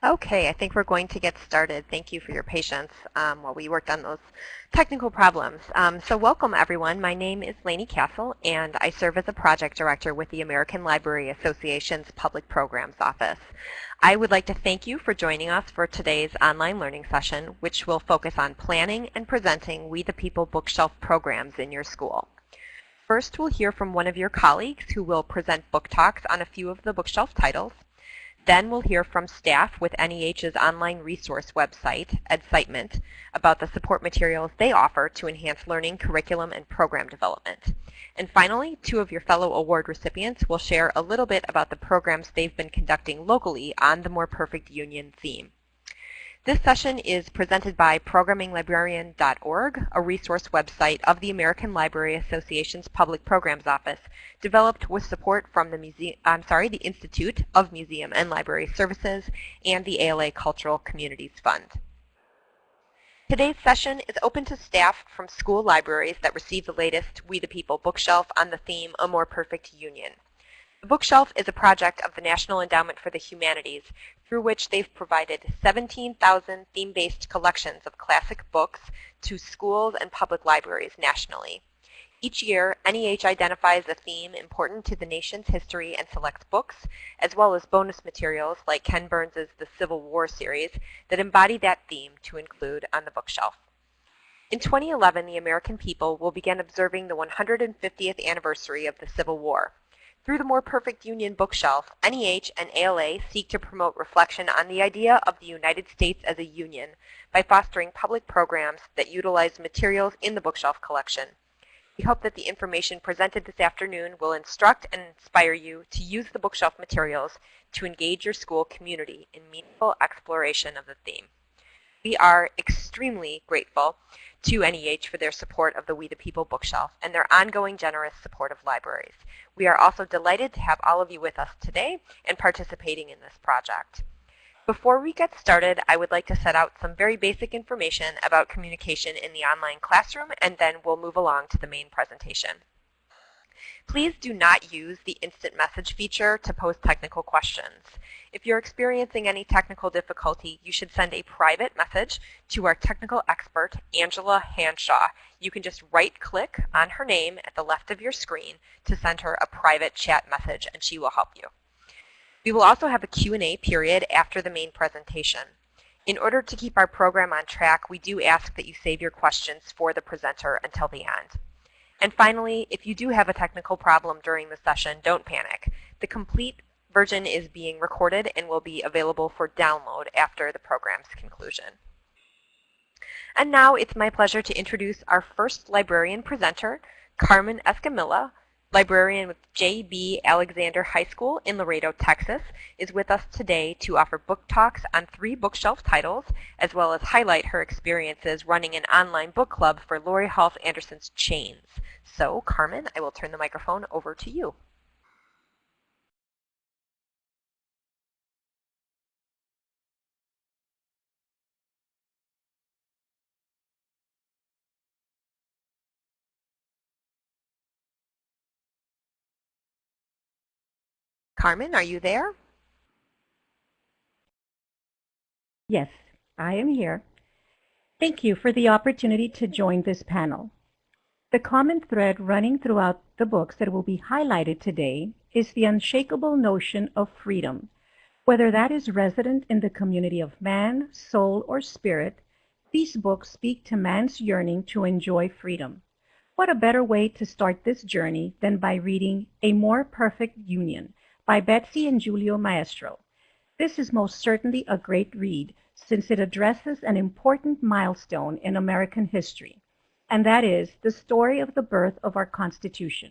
Okay, I think we're going to get started. Thank you for your patience while we worked on those technical problems. So welcome everyone. My name is Lainey Castle and I serve as a project director with the American Library Association's Public Programs Office. I would like to thank you for joining us for today's online learning session, which will focus on planning and presenting We the People bookshelf programs in your school. First, we'll hear from one of your colleagues who will present book talks on a few of the bookshelf titles. Then we'll hear from staff with NEH's online resource website, EDSITEment, about the support materials they offer to enhance learning, curriculum, and program development. And finally, two of your fellow award recipients will share a little bit about the programs they've been conducting locally on the More Perfect Union theme. This session is presented by ProgrammingLibrarian.org, a resource website of the American Library Association's Public Programs Office, developed with support from the Institute of Museum and Library Services and the ALA Cultural Communities Fund. Today's session is open to staff from school libraries that receive the latest We the People bookshelf on the theme A More Perfect Union. The bookshelf is a project of the National Endowment for the Humanities, through which they've provided 17,000 theme-based collections of classic books to schools and public libraries nationally. Each year, NEH identifies a theme important to the nation's history and selects books, as well as bonus materials like Ken Burns's The Civil War series, that embody that theme to include on the bookshelf. In 2011, the American people will begin observing the 150th anniversary of the Civil War. Through the More Perfect Union bookshelf, NEH and ALA seek to promote reflection on the idea of the United States as a union by fostering public programs that utilize materials in the bookshelf collection. We hope that the information presented this afternoon will instruct and inspire you to use the bookshelf materials to engage your school community in meaningful exploration of the theme. We are extremely grateful to NEH for their support of the We the People bookshelf and their ongoing generous support of libraries. We are also delighted to have all of you with us today and participating in this project. Before we get started, I would like to set out some very basic information about communication in the online classroom, and then we'll move along to the main presentation. Please do not use the instant message feature to pose technical questions. If you're experiencing any technical difficulty, you should send a private message to our technical expert, Angela Hanshaw. You can just right-click on her name at the left of your screen to send her a private chat message, and she will help you. We will also have a Q&A period after the main presentation. In order to keep our program on track, we do ask that you save your questions for the presenter until the end. And finally, if you do have a technical problem during the session, don't panic. The complete version is being recorded and will be available for download after the program's conclusion. And now it's my pleasure to introduce our first librarian presenter, Carmen Escamilla, librarian with J.B. Alexander High School in Laredo, Texas, is with us today to offer book talks on 3 bookshelf titles, as well as highlight her experiences running an online book club for Lori Half Anderson's Chains. So, Carmen, I will turn the microphone over to you. Carmen, are you there? Yes, I am here. Thank you for the opportunity to join this panel. The common thread running throughout the books that will be highlighted today is the unshakable notion of freedom. Whether that is resident in the community of man, soul, or spirit, these books speak to man's yearning to enjoy freedom. What a better way to start this journey than by reading A More Perfect Union by Betsy and Julio Maestro. This is most certainly a great read, since it addresses an important milestone in American history, and that is the story of the birth of our Constitution.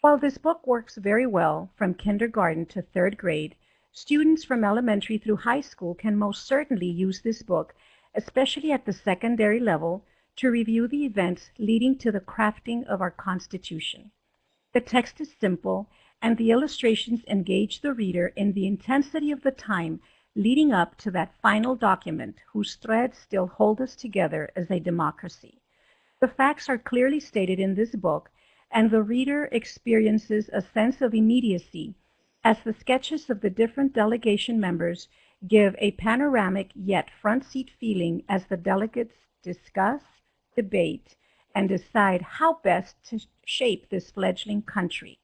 While this book works very well from kindergarten to 3rd grade, students from elementary through high school can most certainly use this book, especially at the secondary level, to review the events leading to the crafting of our Constitution. The text is simple, and the illustrations engage the reader in the intensity of the time leading up to that final document whose threads still hold us together as a democracy. The facts are clearly stated in this book, and the reader experiences a sense of immediacy as the sketches of the different delegation members give a panoramic yet front-seat feeling as the delegates discuss, debate, and decide how best to shape this fledgling country.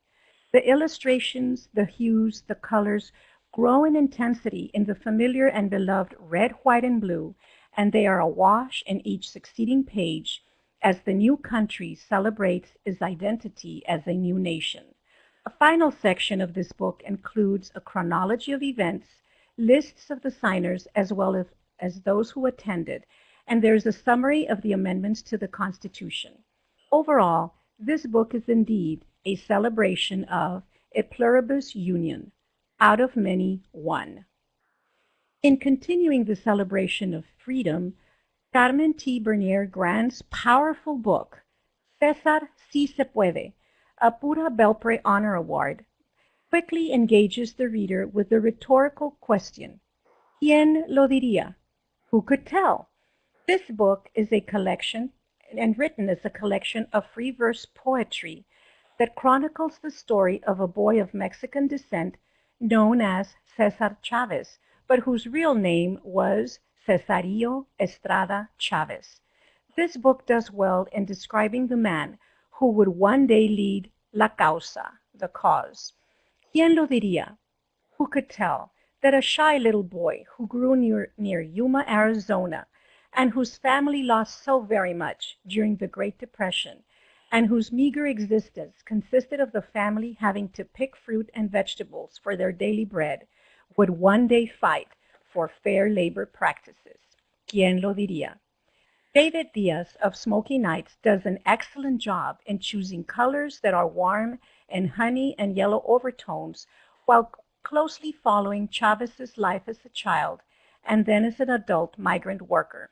The illustrations, the hues, the colors grow in intensity in the familiar and beloved red, white, and blue, and they are awash in each succeeding page as the new country celebrates its identity as a new nation. A final section of this book includes a chronology of events, lists of the signers as well as those who attended, and there's a summary of the amendments to the Constitution. Overall, this book is indeed a celebration of a pluribus union, out of many, one. In continuing the celebration of freedom, Carmen T. Bernier Grant's powerful book, Cesar Si Se Puede, a Pura Belpre Honor Award, quickly engages the reader with the rhetorical question, ¿Quién lo diría? Who could tell? This book is a collection and written as a collection of free verse poetry that chronicles the story of a boy of Mexican descent known as Cesar Chavez, but whose real name was Cesario Estrada Chavez. This book does well in describing the man who would one day lead la causa, the cause. ¿Quién lo diría? Who could tell that a shy little boy who grew near Yuma, Arizona, and whose family lost so very much during the Great Depression, and whose meager existence consisted of the family having to pick fruit and vegetables for their daily bread, would one day fight for fair labor practices? ¿Quién lo diría? David Diaz of Smoky Nights does an excellent job in choosing colors that are warm and honey and yellow overtones while closely following Chavez's life as a child and then as an adult migrant worker.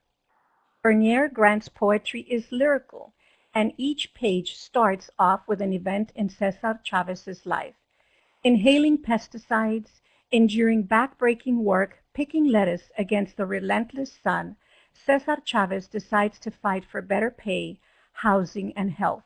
Bernier Grant's poetry is lyrical, and each page starts off with an event in Cesar Chavez's life. Inhaling pesticides, enduring back-breaking work, picking lettuce against the relentless sun, Cesar Chavez decides to fight for better pay, housing, and health.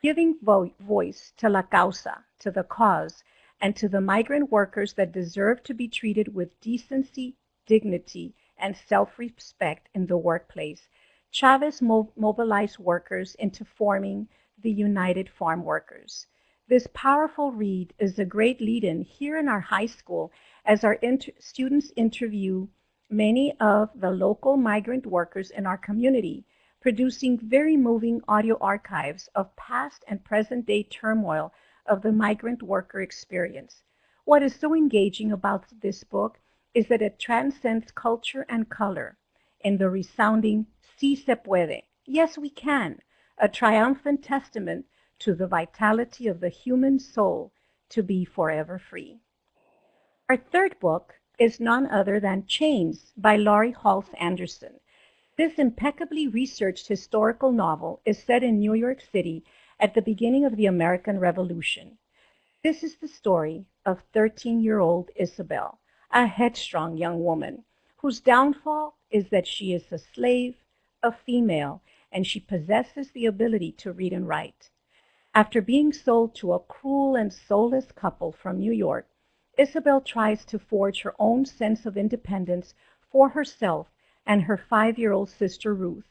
Giving voice to la causa, to the cause, and to the migrant workers that deserve to be treated with decency, dignity, and self-respect in the workplace, Chavez mobilized workers into forming the United Farm Workers. This powerful read is a great lead-in here in our high school as our students interview many of the local migrant workers in our community, producing very moving audio archives of past and present-day turmoil of the migrant worker experience. What is so engaging about this book is that it transcends culture and color in the resounding Si se puede, yes we can, a triumphant testament to the vitality of the human soul to be forever free. Our third book is none other than Chains by Laurie Halse Anderson. This impeccably researched historical novel is set in New York City at the beginning of the American Revolution. This is the story of 13-year-old Isabel, a headstrong young woman whose downfall is that she is a slave, a female, and she possesses the ability to read and write. After being sold to a cruel and soulless couple from New York, Isabel tries to forge her own sense of independence for herself and her 5-year-old sister Ruth.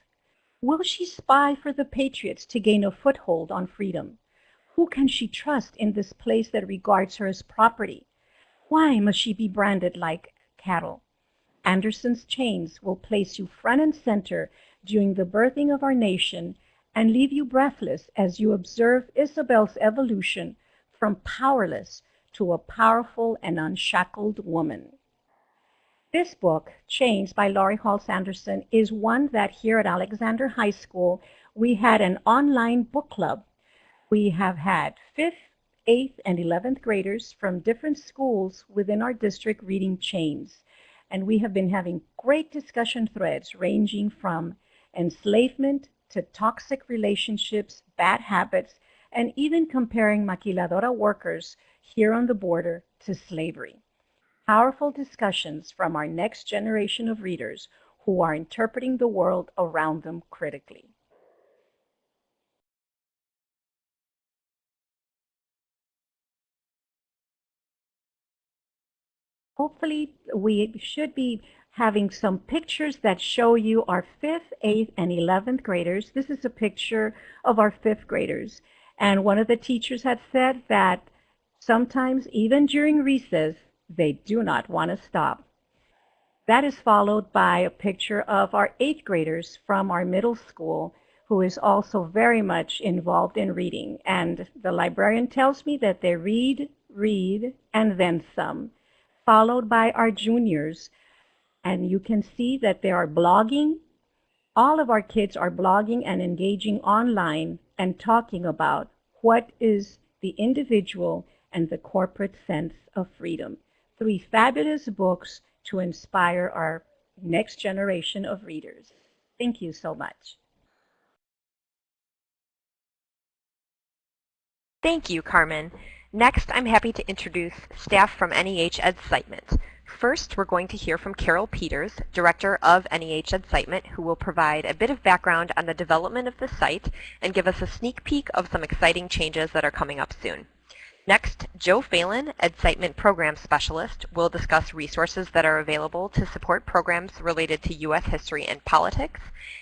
Will she spy for the Patriots to gain a foothold on freedom? Who can she trust in this place that regards her as property? Why must she be branded like cattle? Anderson's Chains will place you front and center during the birthing of our nation and leave you breathless as you observe Isabel's evolution from powerless to a powerful and unshackled woman. This book, Chains by Laurie Halse Anderson, is one that here at Alexander High School we had an online book club. We have had 5th, 8th, and 11th graders from different schools within our district reading Chains. And we have been having great discussion threads ranging from enslavement to toxic relationships, bad habits, and even comparing maquiladora workers here on the border to slavery. Powerful discussions from our next generation of readers who are interpreting the world around them critically. Hopefully, we should be having some pictures that show you our 5th, 8th, and 11th graders. This is a picture of our 5th graders. And one of the teachers had said that sometimes, even during recess, they do not want to stop. That is followed by a picture of our 8th graders from our middle school, who is also very much involved in reading. And the librarian tells me that they read, and then some, followed by our juniors. And you can see that they are blogging. All of our kids are blogging and engaging online and talking about what is the individual and the corporate sense of freedom. 3 fabulous books to inspire our next generation of readers. Thank you so much. Thank you, Carmen. Next, I'm happy to introduce staff from NEH EDSITEment. First, we're going to hear from Carol Peters, Director of NEH EDSITEment, who will provide a bit of background on the development of the site and give us a sneak peek of some exciting changes that are coming up soon. Next, Joe Phelan, EDSITEment Program Specialist, will discuss resources that are available to support programs related to U.S. history and politics.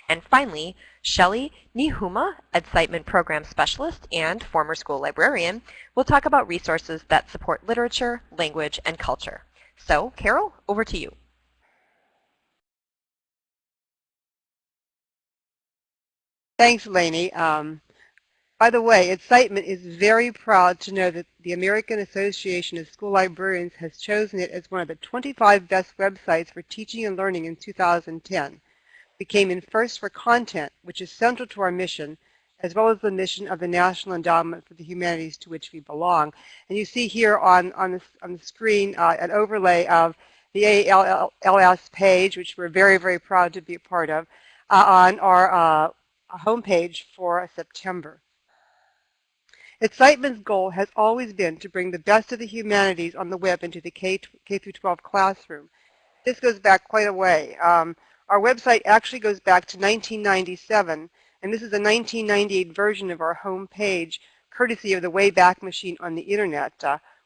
And finally, Shelley Nihuma, EDSITEment Program Specialist and former school librarian, will talk about resources that support literature, language, and culture. So, Carol, over to you. Thanks, Lainey. By the way, EDSITEment is very proud to know that the American Association of School Librarians has chosen it as one of the 25 best websites for teaching and learning in 2010. We came in first for content, which is central to our mission, as well as the mission of the National Endowment for the Humanities to which we belong. And you see here on the screen an overlay of the AALS page, which we're very, very proud to be a part of, on our homepage for September. EDSITEment's goal has always been to bring the best of the humanities on the web into the K-12 classroom. This goes back quite a way. Our website actually goes back to 1997, and this is a 1998 version of our home page, courtesy of the Wayback Machine on the Internet,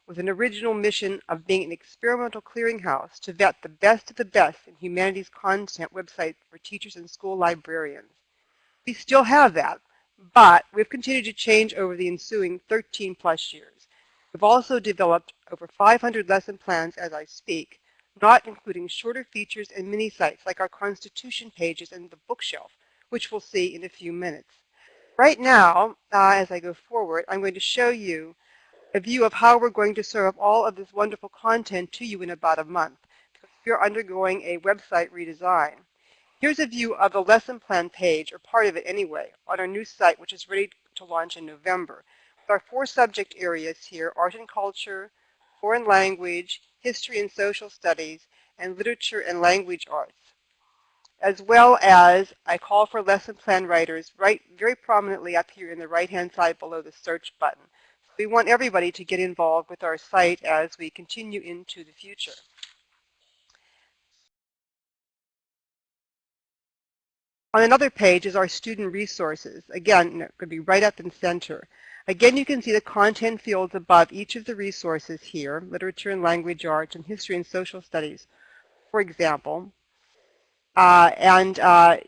with an original mission of being an experimental clearinghouse to vet the best of the best in humanities content website for teachers and school librarians. We still have that, but we've continued to change over the ensuing 13 plus years. We've also developed over 500 lesson plans as I speak, not including shorter features and mini sites like our Constitution pages and the bookshelf, which we'll see in a few minutes. Right now, as I go forward, I'm going to show you a view of how we're going to serve all of this wonderful content to you in about a month, because we're undergoing a website redesign. Here's a view of the lesson plan page, or part of it anyway, on our new site, which is ready to launch in November. With our 4 subject areas here: art and culture, foreign language, history and social studies, and literature and language arts, as well as I call for lesson plan writers right very prominently up here in the right-hand side below the search button. So we want everybody to get involved with our site as we continue into the future. On another page is our student resources. Again, it could be right up in center. Again, you can see the content fields above each of the resources here: literature and language arts and history and social studies, for example. Again,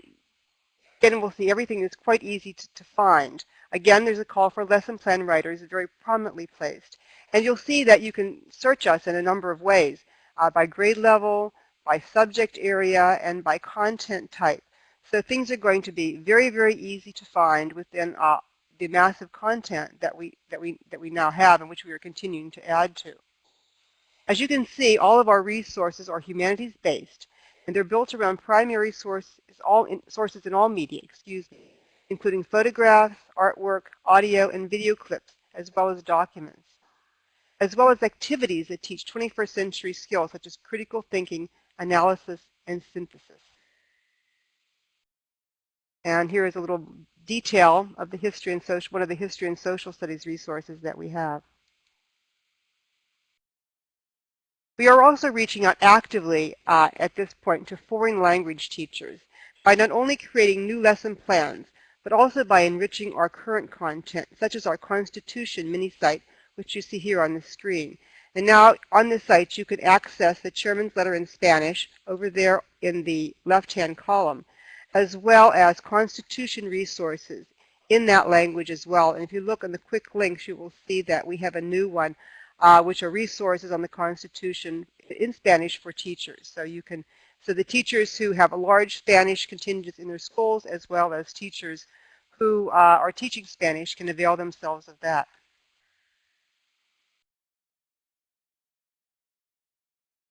we'll see everything is quite easy to find. Again, there's a call for lesson plan writers, very prominently placed. And you'll see that you can search us in a number of ways, by grade level, by subject area, and by content type. So things are going to be very, very easy to find within the massive content that we now have and which we are continuing to add to. As you can see, all of our resources are humanities-based, and they're built around primary sources in all media, including photographs, artwork, audio, and video clips, as well as documents, as well as activities that teach 21st century skills such as critical thinking, analysis, and synthesis. And here is a little detail of the history and social, one of the history and social studies resources that we have. We are also reaching out actively at this point to foreign language teachers by not only creating new lesson plans, but also by enriching our current content, such as our Constitution mini site, which you see here on the screen. And now on the site you can access the chairman's letter in Spanish over there in the left-hand column, as well as Constitution resources in that language as well. And if you look on the quick links, you will see that we have a new one, which are resources on the Constitution in Spanish for teachers. So the teachers who have a large Spanish contingent in their schools, as well as teachers who are teaching Spanish, can avail themselves of that.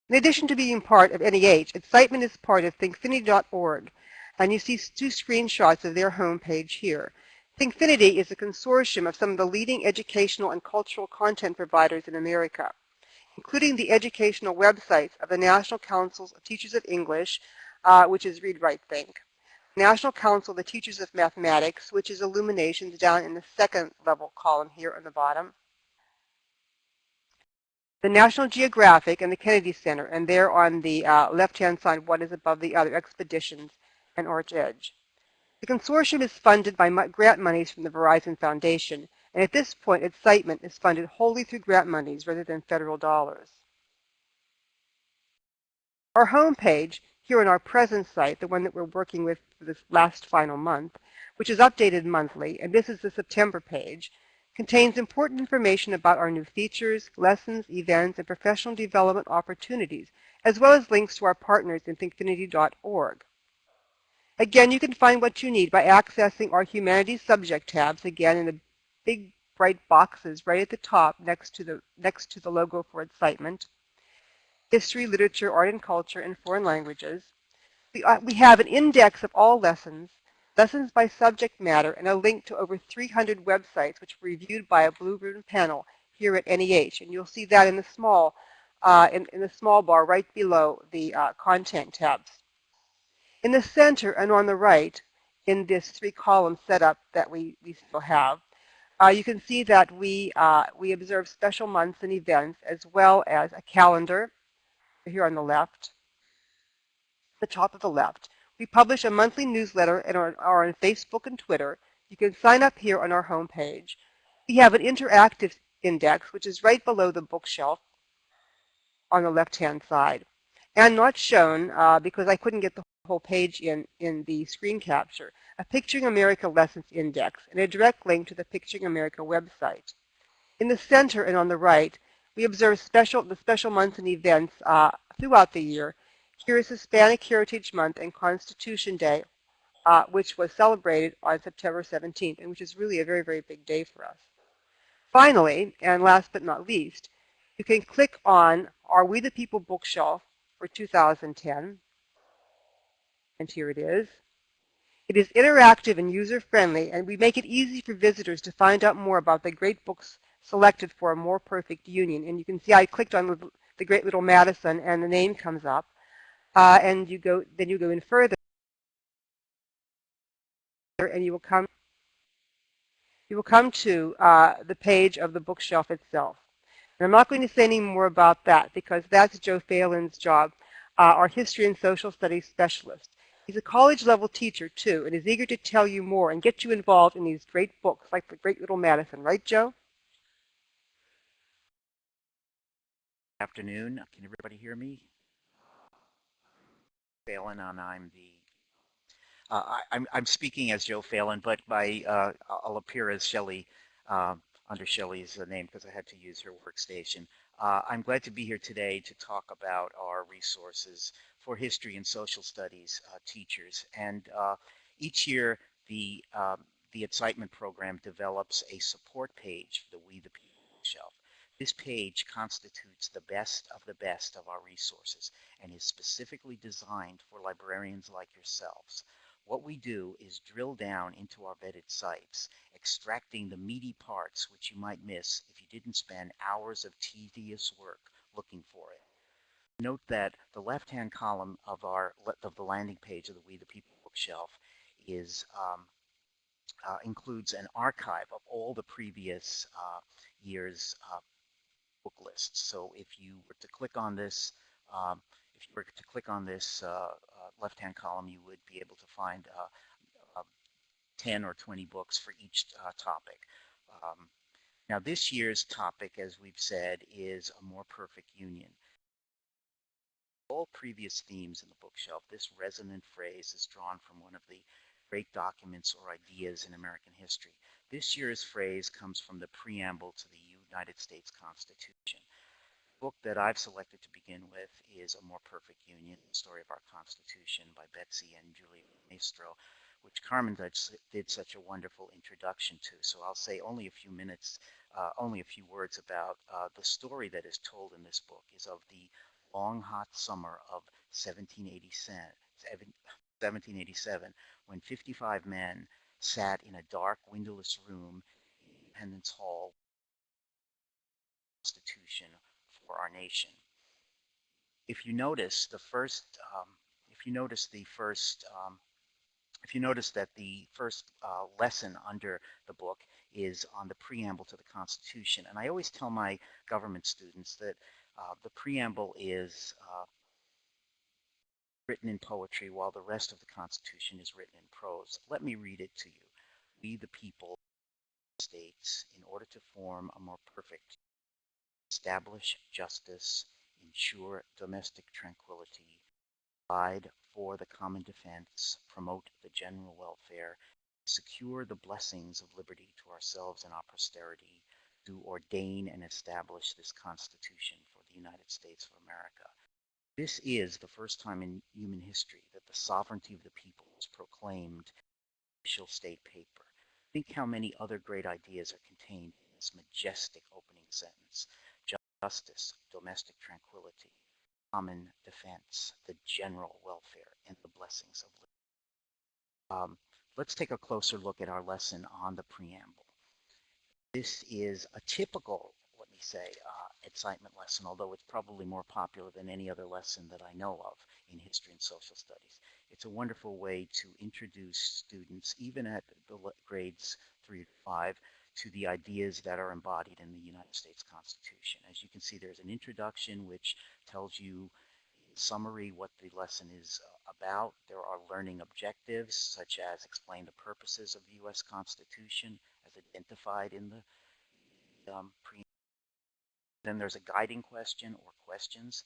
In addition to being part of NEH, EDSITEment is part of thinkfinity.org, and you see two screenshots of their homepage here. Thinkfinity is a consortium of some of the leading educational and cultural content providers in America, including the educational websites of the National Councils of Teachers of English, which is Read, Write, Think, National Council of the Teachers of Mathematics, which is Illuminations down in the second level column here on the bottom, the National Geographic and the Kennedy Center, and there on the left-hand side, one is above the other, Expeditions and Arch Edge. The consortium is funded by grant monies from the Verizon Foundation, and at this point, EDSITEment is funded wholly through grant monies rather than federal dollars. Our homepage, here on our present site, the one that we're working with for this last final month, which is updated monthly, and this is the September page, contains important information about our new features, lessons, events, and professional development opportunities, as well as links to our partners in thinkfinity.org. Again, you can find what you need by accessing our Humanities subject tabs, again in the big bright boxes right at the top next to the logo for EDSITEment. History, literature, art and culture, and foreign languages. We have an index of all lessons, lessons by subject matter, and a link to over 300 websites which were reviewed by a blue ribbon panel here at NEH. And you'll see that in the small bar right below the content tabs. In the center and on the right, in this three-column setup that we still have, you can see that we observe special months and events, as well as a calendar here on the left, the top of the left. We publish a monthly newsletter and are on Facebook and Twitter. You can sign up here on our homepage. We have an interactive index, which is right below the bookshelf on the left-hand side, and not shown because I couldn't get the whole page in the screen capture, a Picturing America Lessons Index, and a direct link to the Picturing America website. In the center and on the right, we observe the special months and events throughout the year. Here is Hispanic Heritage Month and Constitution Day, which was celebrated on September 17th, and which is really a very, very big day for us. Finally, and last but not least, you can click on our We the People bookshelf for 2010, and here it is. It is interactive and user-friendly, and we make it easy for visitors to find out more about the great books selected for a more perfect union. And you can see I clicked on the Great Little Madison, and the name comes up. And then you go in further, and you will come to the page of the bookshelf itself. And I'm not going to say any more about that because that's Joe Phelan's job, our history and social studies specialist. He's a college-level teacher, too, and is eager to tell you more and get you involved in these great books like The Great Little Madison. Right, Joe? Afternoon. Can everybody hear me? Phelan, and I'm speaking as Joe Phelan, but I'll appear as Shelley under Shelley's name because I had to use her workstation. I'm glad to be here today to talk about our resources for history and social studies teachers. And each year, the EDSITEment program develops a support page for the We the People bookshelf. This page constitutes the best of our resources and is specifically designed for librarians like yourselves. What we do is drill down into our vetted sites, extracting the meaty parts which you might miss if you didn't spend hours of tedious work looking for it. Note that the left-hand column of the landing page of the We the People bookshelf includes an archive of all the previous year's book lists. So if you were to click on this, left-hand column, you would be able to find 10 or 20 books for each topic. Now, this year's topic, as we've said, is a more perfect union. All previous themes in the bookshelf, this resonant phrase is drawn from one of the great documents or ideas in American history. This year's phrase comes from the preamble to the United States Constitution. The book that I've selected to begin with is A More Perfect Union, The Story of Our Constitution by Betsy and Julia Maestro, which Carmen did such a wonderful introduction to. So I'll say only a few words about the story that is told in this book is of the long, hot summer of 1787, when 55 men sat in a dark, windowless room in Independence Hall, Constitution for our nation. If you notice the first, if you notice that the first lesson under the book is on the preamble to the Constitution, and I always tell my government students that the preamble is written in poetry while the rest of the Constitution is written in prose. Let me read it to you. We, the people, states, in order to form a more perfect, establish justice, ensure domestic tranquility, provide for the common defense, promote the general welfare, secure the blessings of liberty to ourselves and our posterity, to ordain and establish this Constitution for the United States of America. This is the first time in human history that the sovereignty of the people is proclaimed in an official state paper. Think how many other great ideas are contained in this majestic opening sentence. Justice, domestic tranquility, common defense, the general welfare, and the blessings of liberty. Let's take a closer look at our lesson on the preamble. This is a typical, let me say, EDSITEment lesson, although it's probably more popular than any other lesson that I know of in history and social studies. It's a wonderful way to introduce students, even at the grades 3 to 5, to the ideas that are embodied in the United States Constitution. As you can see, there's an introduction which tells you in summary what the lesson is about. There are learning objectives, such as explain the purposes of the U.S. Constitution as identified in the preamble. Then there's a guiding question or questions,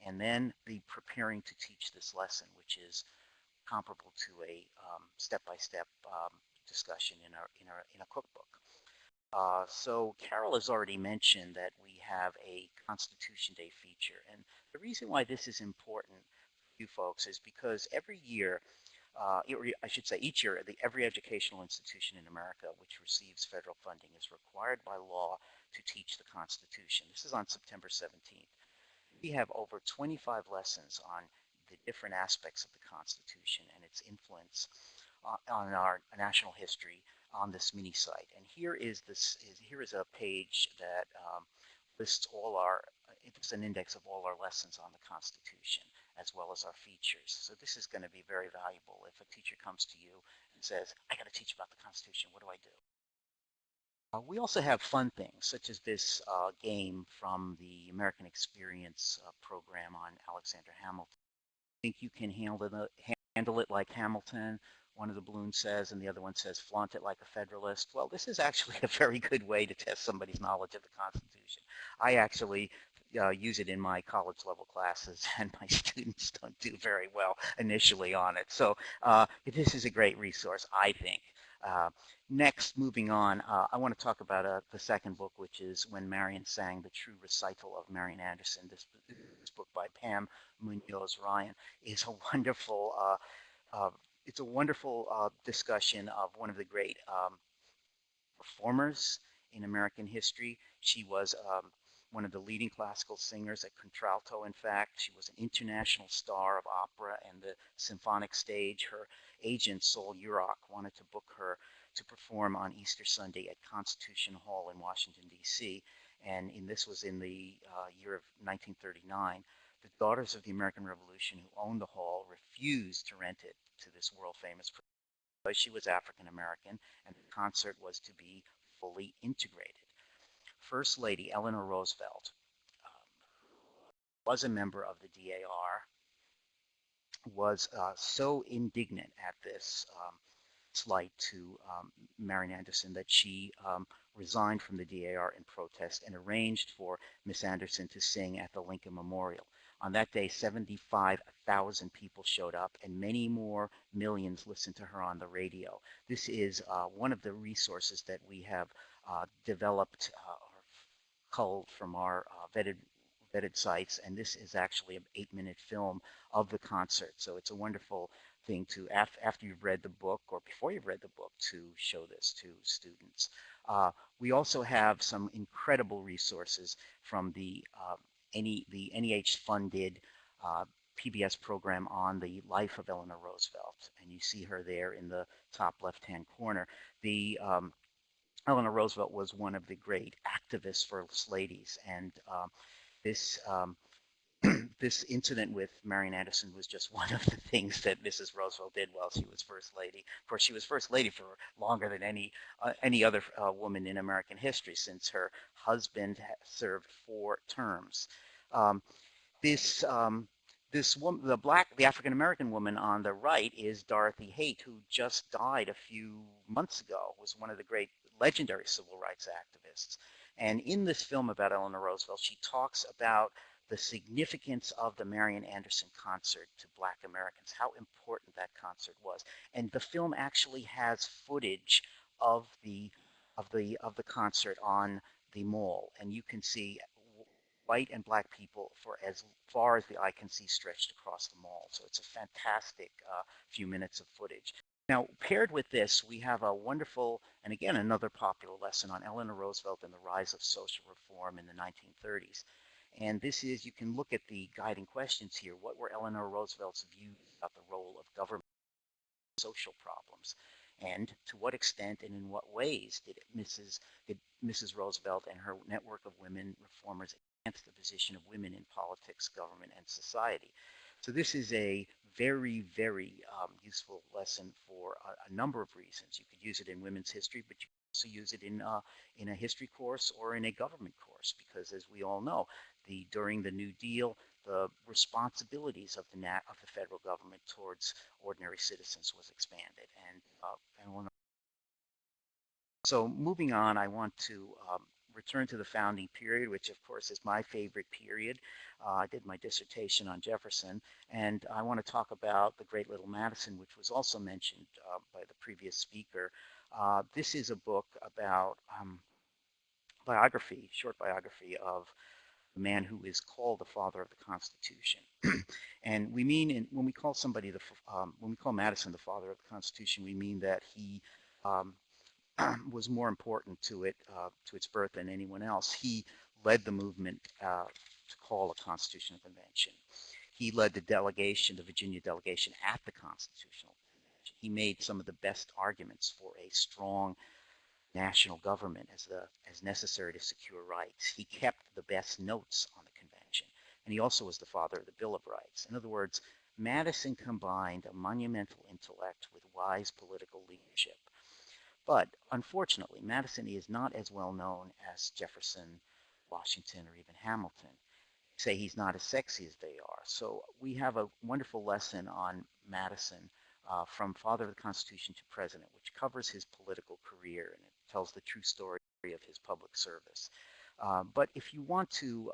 and then the preparing to teach this lesson, which is comparable to a step-by-step discussion in a cookbook. So Carol has already mentioned that we have a Constitution Day feature, and the reason why this is important for you folks is because every year, I should say each year, every educational institution in America which receives federal funding is required by law to teach the Constitution. This is on September 17th. We have over 25 lessons on the different aspects of the Constitution and its influence on our national history on this mini site. And here is a page that lists it's an index of all our lessons on the Constitution, as well as our features. So this is going to be very valuable if a teacher comes to you and says, I got to teach about the Constitution, what do I do? We also have fun things, such as this game from the American Experience program on Alexander Hamilton. Think you can handle it like Hamilton? One of the balloons says, and the other one says, flaunt it like a Federalist. Well, this is actually a very good way to test somebody's knowledge of the Constitution. I actually use it in my college level classes, and my students don't do very well initially on it. So this is a great resource, I think. Next, moving on, I want to talk about the second book, which is When Marion Sang, The True Recital of Marian Anderson. This book by Pam Munoz Ryan is a wonderful discussion of one of the great performers in American history. She was one of the leading classical singers at contralto, in fact. She was an international star of opera and the symphonic stage. Her agent, Sol Urach, wanted to book her to perform on Easter Sunday at Constitution Hall in Washington, D.C., and this was in the year of 1939. The Daughters of the American Revolution, who owned the hall, refused to rent it to this world-famous person because she was African American, and the concert was to be fully integrated. First Lady Eleanor Roosevelt was a member of the DAR, was so indignant at this slight to Marian Anderson that she resigned from the DAR in protest and arranged for Miss Anderson to sing at the Lincoln Memorial. On that day, 75,000 people showed up, and many more millions listened to her on the radio. This is one of the resources that we have developed or culled from our vetted sites, and this is actually an 8-minute film of the concert. So it's a wonderful thing to, after you've read the book or before you've read the book, to show this to students. We also have some incredible resources from the NEH-funded PBS program on the life of Eleanor Roosevelt, and you see her there in the top left-hand corner. The Eleanor Roosevelt was one of the great activists for ladies, and this this incident with Marian Anderson was just one of the things that Mrs. Roosevelt did while she was First Lady. Of course, she was First Lady for longer than any other woman in American history, since her husband served 4 terms. This woman, the African American woman on the right, is Dorothy Haight, who just died a few months ago. Was one of the great legendary civil rights activists. And in this film about Eleanor Roosevelt, she talks about the significance of the Marian Anderson concert to Black Americans, how important that concert was. And the film actually has footage of the concert on the mall, and you can see white and Black people for as far as the eye can see stretched across the mall. So it's a fantastic few minutes of footage. Now, paired with this, we have a wonderful, and again, another popular lesson on Eleanor Roosevelt and the rise of social reform in the 1930s. And this is, you can look at the guiding questions here. What were Eleanor Roosevelt's views about the role of government in social problems? And to what extent and in what ways did Mrs. Roosevelt and her network of women reformers enhance the position of women in politics, government, and society? So this is a very, very useful lesson for a number of reasons. You could use it in women's history, but you could also use it in a history course or in a government course, because as we all know, during the New Deal, the responsibilities of the federal government towards ordinary citizens was expanded. And so moving on, I want to return to the founding period, which of course is my favorite period. I did my dissertation on Jefferson, and I want to talk about the Great Little Madison, which was also mentioned by the previous speaker. This is a book about short biography of the man who is called the father of the Constitution. And we mean, when we call when we call Madison the father of the Constitution, we mean that he was more important to its birth than anyone else. He led the movement to call a constitutional convention. He led the Virginia delegation at the Constitutional Convention. He made some of the best arguments for a strong national government as necessary to secure rights. He kept the best notes on the convention, and he also was the father of the Bill of Rights. In other words, Madison combined a monumental intellect with wise political leadership. But unfortunately, Madison is not as well known as Jefferson, Washington, or even Hamilton. Say he's not as sexy as they are. So we have a wonderful lesson on Madison from Father of the Constitution to President, which covers his political career, and it tells the true story of his public service. But if you want to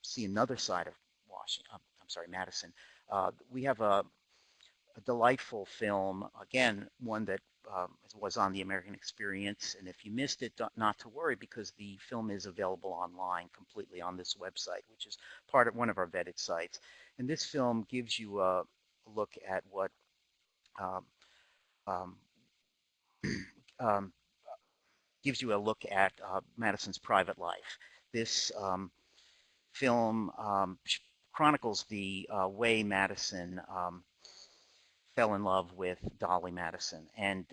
see another side of Madison, we have a delightful film, again, one that was on the American Experience, and if you missed it, not to worry, because the film is available online completely on this website, which is one of our vetted sites. And this film gives you a look at what Madison's private life. This film chronicles the way Madison fell in love with Dolly Madison. And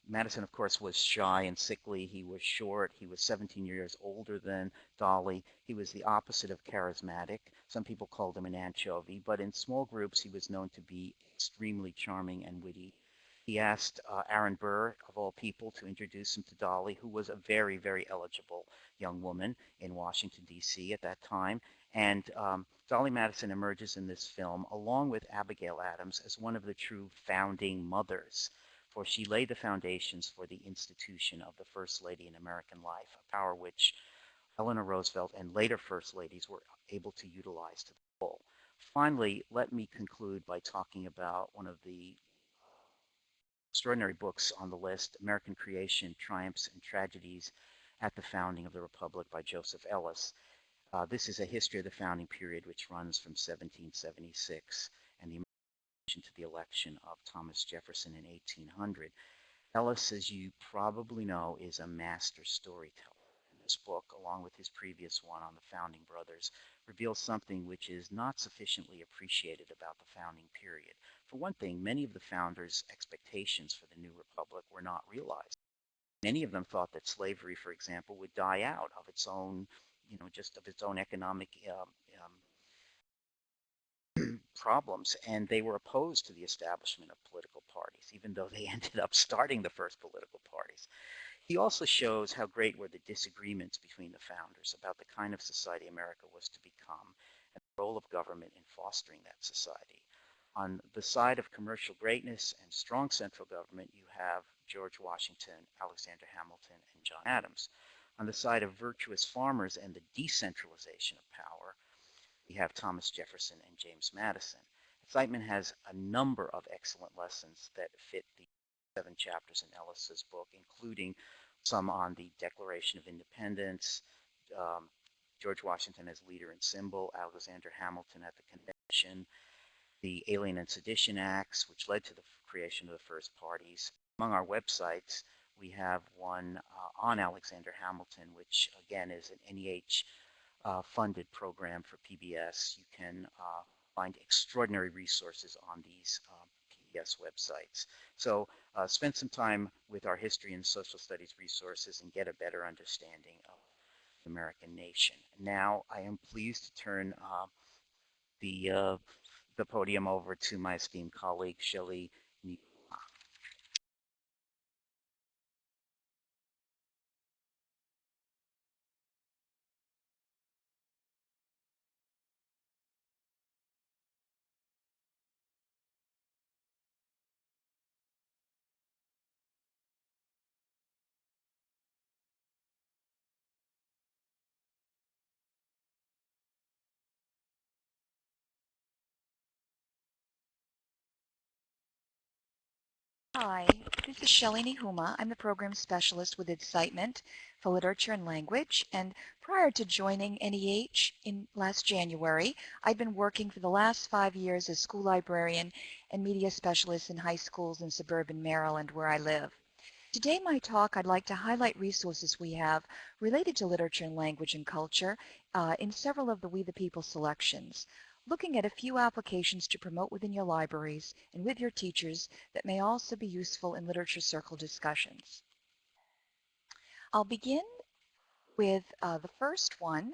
Madison, of course, was shy and sickly. He was short. He was 17 years older than Dolly. He was the opposite of charismatic. Some people called him an anchovy, but in small groups, he was known to be extremely charming and witty. He asked Aaron Burr, of all people, to introduce him to Dolly, who was a very, very eligible young woman in Washington, D.C. at that time. And Dolly Madison emerges in this film, along with Abigail Adams, as one of the true founding mothers for she laid the foundations for the institution of the First Lady in American life, a power which Eleanor Roosevelt and later First Ladies were able to utilize to the full. Finally, let me conclude by talking about one of the extraordinary books on the list, American Creation, Triumphs and Tragedies at the Founding of the Republic by Joseph Ellis. This is a history of the founding period which runs from 1776 and the to the election of Thomas Jefferson in 1800. Ellis, as you probably know, is a master storyteller. This book, along with his previous one on the Founding Brothers, reveals something which is not sufficiently appreciated about the founding period. For one thing, many of the founders' expectations for the new republic were not realized. Many of them thought that slavery, for example, would die out of its own, just of its own economic problems, and they were opposed to the establishment of political parties, even though they ended up starting the first political parties. He also shows how great were the disagreements between the founders about the kind of society America was to become and the role of government in fostering that society. On the side of commercial greatness and strong central government, you have George Washington, Alexander Hamilton, and John Adams. On the side of virtuous farmers and the decentralization of power, we have Thomas Jefferson and James Madison. EDSITEment has a number of excellent lessons that fit the 7 chapters in Ellis's book, including some on the Declaration of Independence, George Washington as leader and symbol, Alexander Hamilton at the convention, the Alien and Sedition Acts, which led to the creation of the first parties. Among our websites, we have one on Alexander Hamilton, which again is an NEH funded program for PBS. You can find extraordinary resources on these PBS websites. So spend some time with our history and social studies resources and get a better understanding of the American nation. Now I am pleased to turn the podium over to my esteemed colleague, Shelley. Hi, this is Shelley Nihuma. I'm the Program Specialist with EDSITEment for Literature and Language, and prior to joining NEH in last January, I've been working for the last 5 years as school librarian and media specialist in high schools in suburban Maryland, where I live. Today, my talk, I'd like to highlight resources we have related to literature and language and culture in several of the We the People selections, looking at a few applications to promote within your libraries and with your teachers that may also be useful in literature circle discussions. I'll begin with the first one,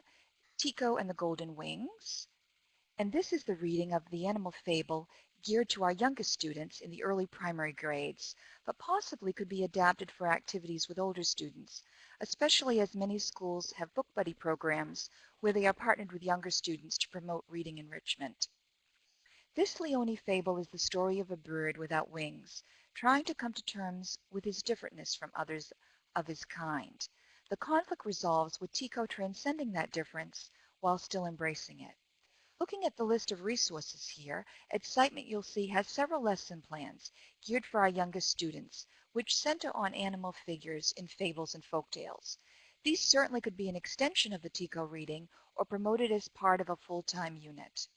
Tico and the Golden Wings. And this is the reading of the animal fable geared to our youngest students in the early primary grades, but possibly could be adapted for activities with older students, especially as many schools have book buddy programs where they are partnered with younger students to promote reading enrichment. This Leone fable is the story of a bird without wings, trying to come to terms with his differentness from others of his kind. The conflict resolves with Tico transcending that difference while still embracing it. Looking at the list of resources here, EDSITEment you'll see has several lesson plans geared for our youngest students, which center on animal figures in fables and folktales. These certainly could be an extension of the Tico reading or promoted as part of a full-time unit.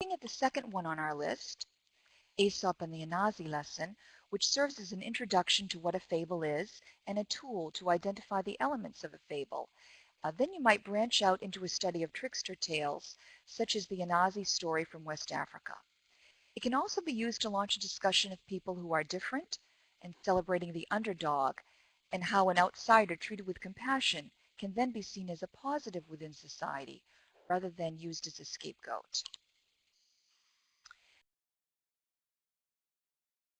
Looking at the second one on our list, Aesop and the Anazi lesson, which serves as an introduction to what a fable is and a tool to identify the elements of a fable. Then you might branch out into a study of trickster tales, such as the Anazi story from West Africa. It can also be used to launch a discussion of people who are different and celebrating the underdog, and how an outsider treated with compassion can then be seen as a positive within society, rather than used as a scapegoat.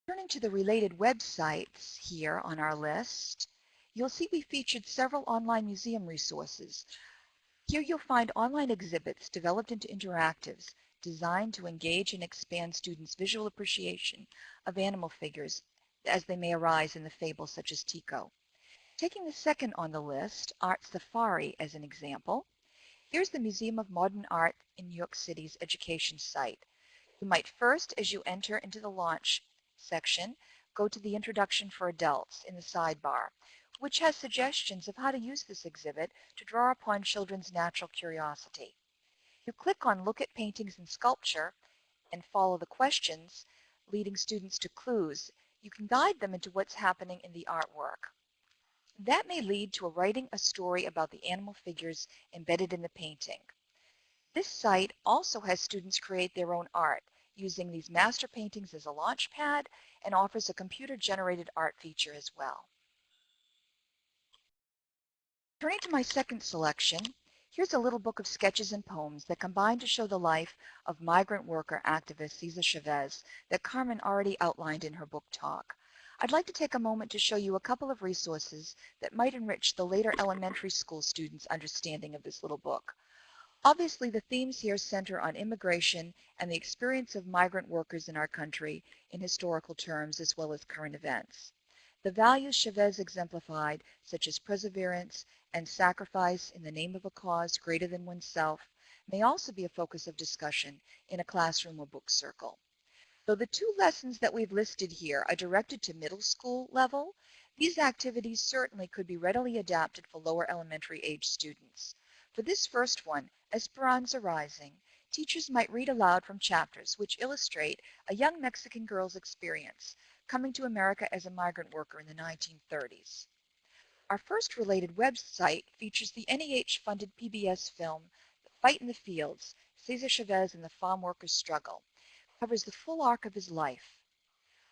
Turning to the related websites here on our list, you'll see we featured several online museum resources. Here you'll find online exhibits developed into interactives designed to engage and expand students' visual appreciation of animal figures as they may arise in the fables such as Tico. Taking the second on the list, Art Safari as an example, here's the Museum of Modern Art in New York City's education site. You might first, as you enter into the launch section, go to the Introduction for Adults in the sidebar, which has suggestions of how to use this exhibit to draw upon children's natural curiosity. You click on Look at Paintings and Sculpture and follow the questions, leading students to clues. You can guide them into what's happening in the artwork. That may lead to writing a story about the animal figures embedded in the painting. This site also has students create their own art using these master paintings as a launch pad and offers a computer-generated art feature as well. Turning to my second selection, here's a little book of sketches and poems that combine to show the life of migrant worker activist Cesar Chavez that Carmen already outlined in her book talk. I'd like to take a moment to show you a couple of resources that might enrich the later elementary school students' understanding of this little book. Obviously, the themes here center on immigration and the experience of migrant workers in our country in historical terms as well as current events. The values Chavez exemplified, such as perseverance and sacrifice in the name of a cause greater than oneself, may also be a focus of discussion in a classroom or book circle. Though the two lessons that we've listed here are directed to middle school level, these activities certainly could be readily adapted for lower elementary age students. For this first one, Esperanza Rising, teachers might read aloud from chapters which illustrate a young Mexican girl's experience coming to America as a migrant worker in the 1930s. Our first related website features the NEH-funded PBS film, Fight in the Fields, Cesar Chavez and the Farm Workers' Struggle, covers the full arc of his life.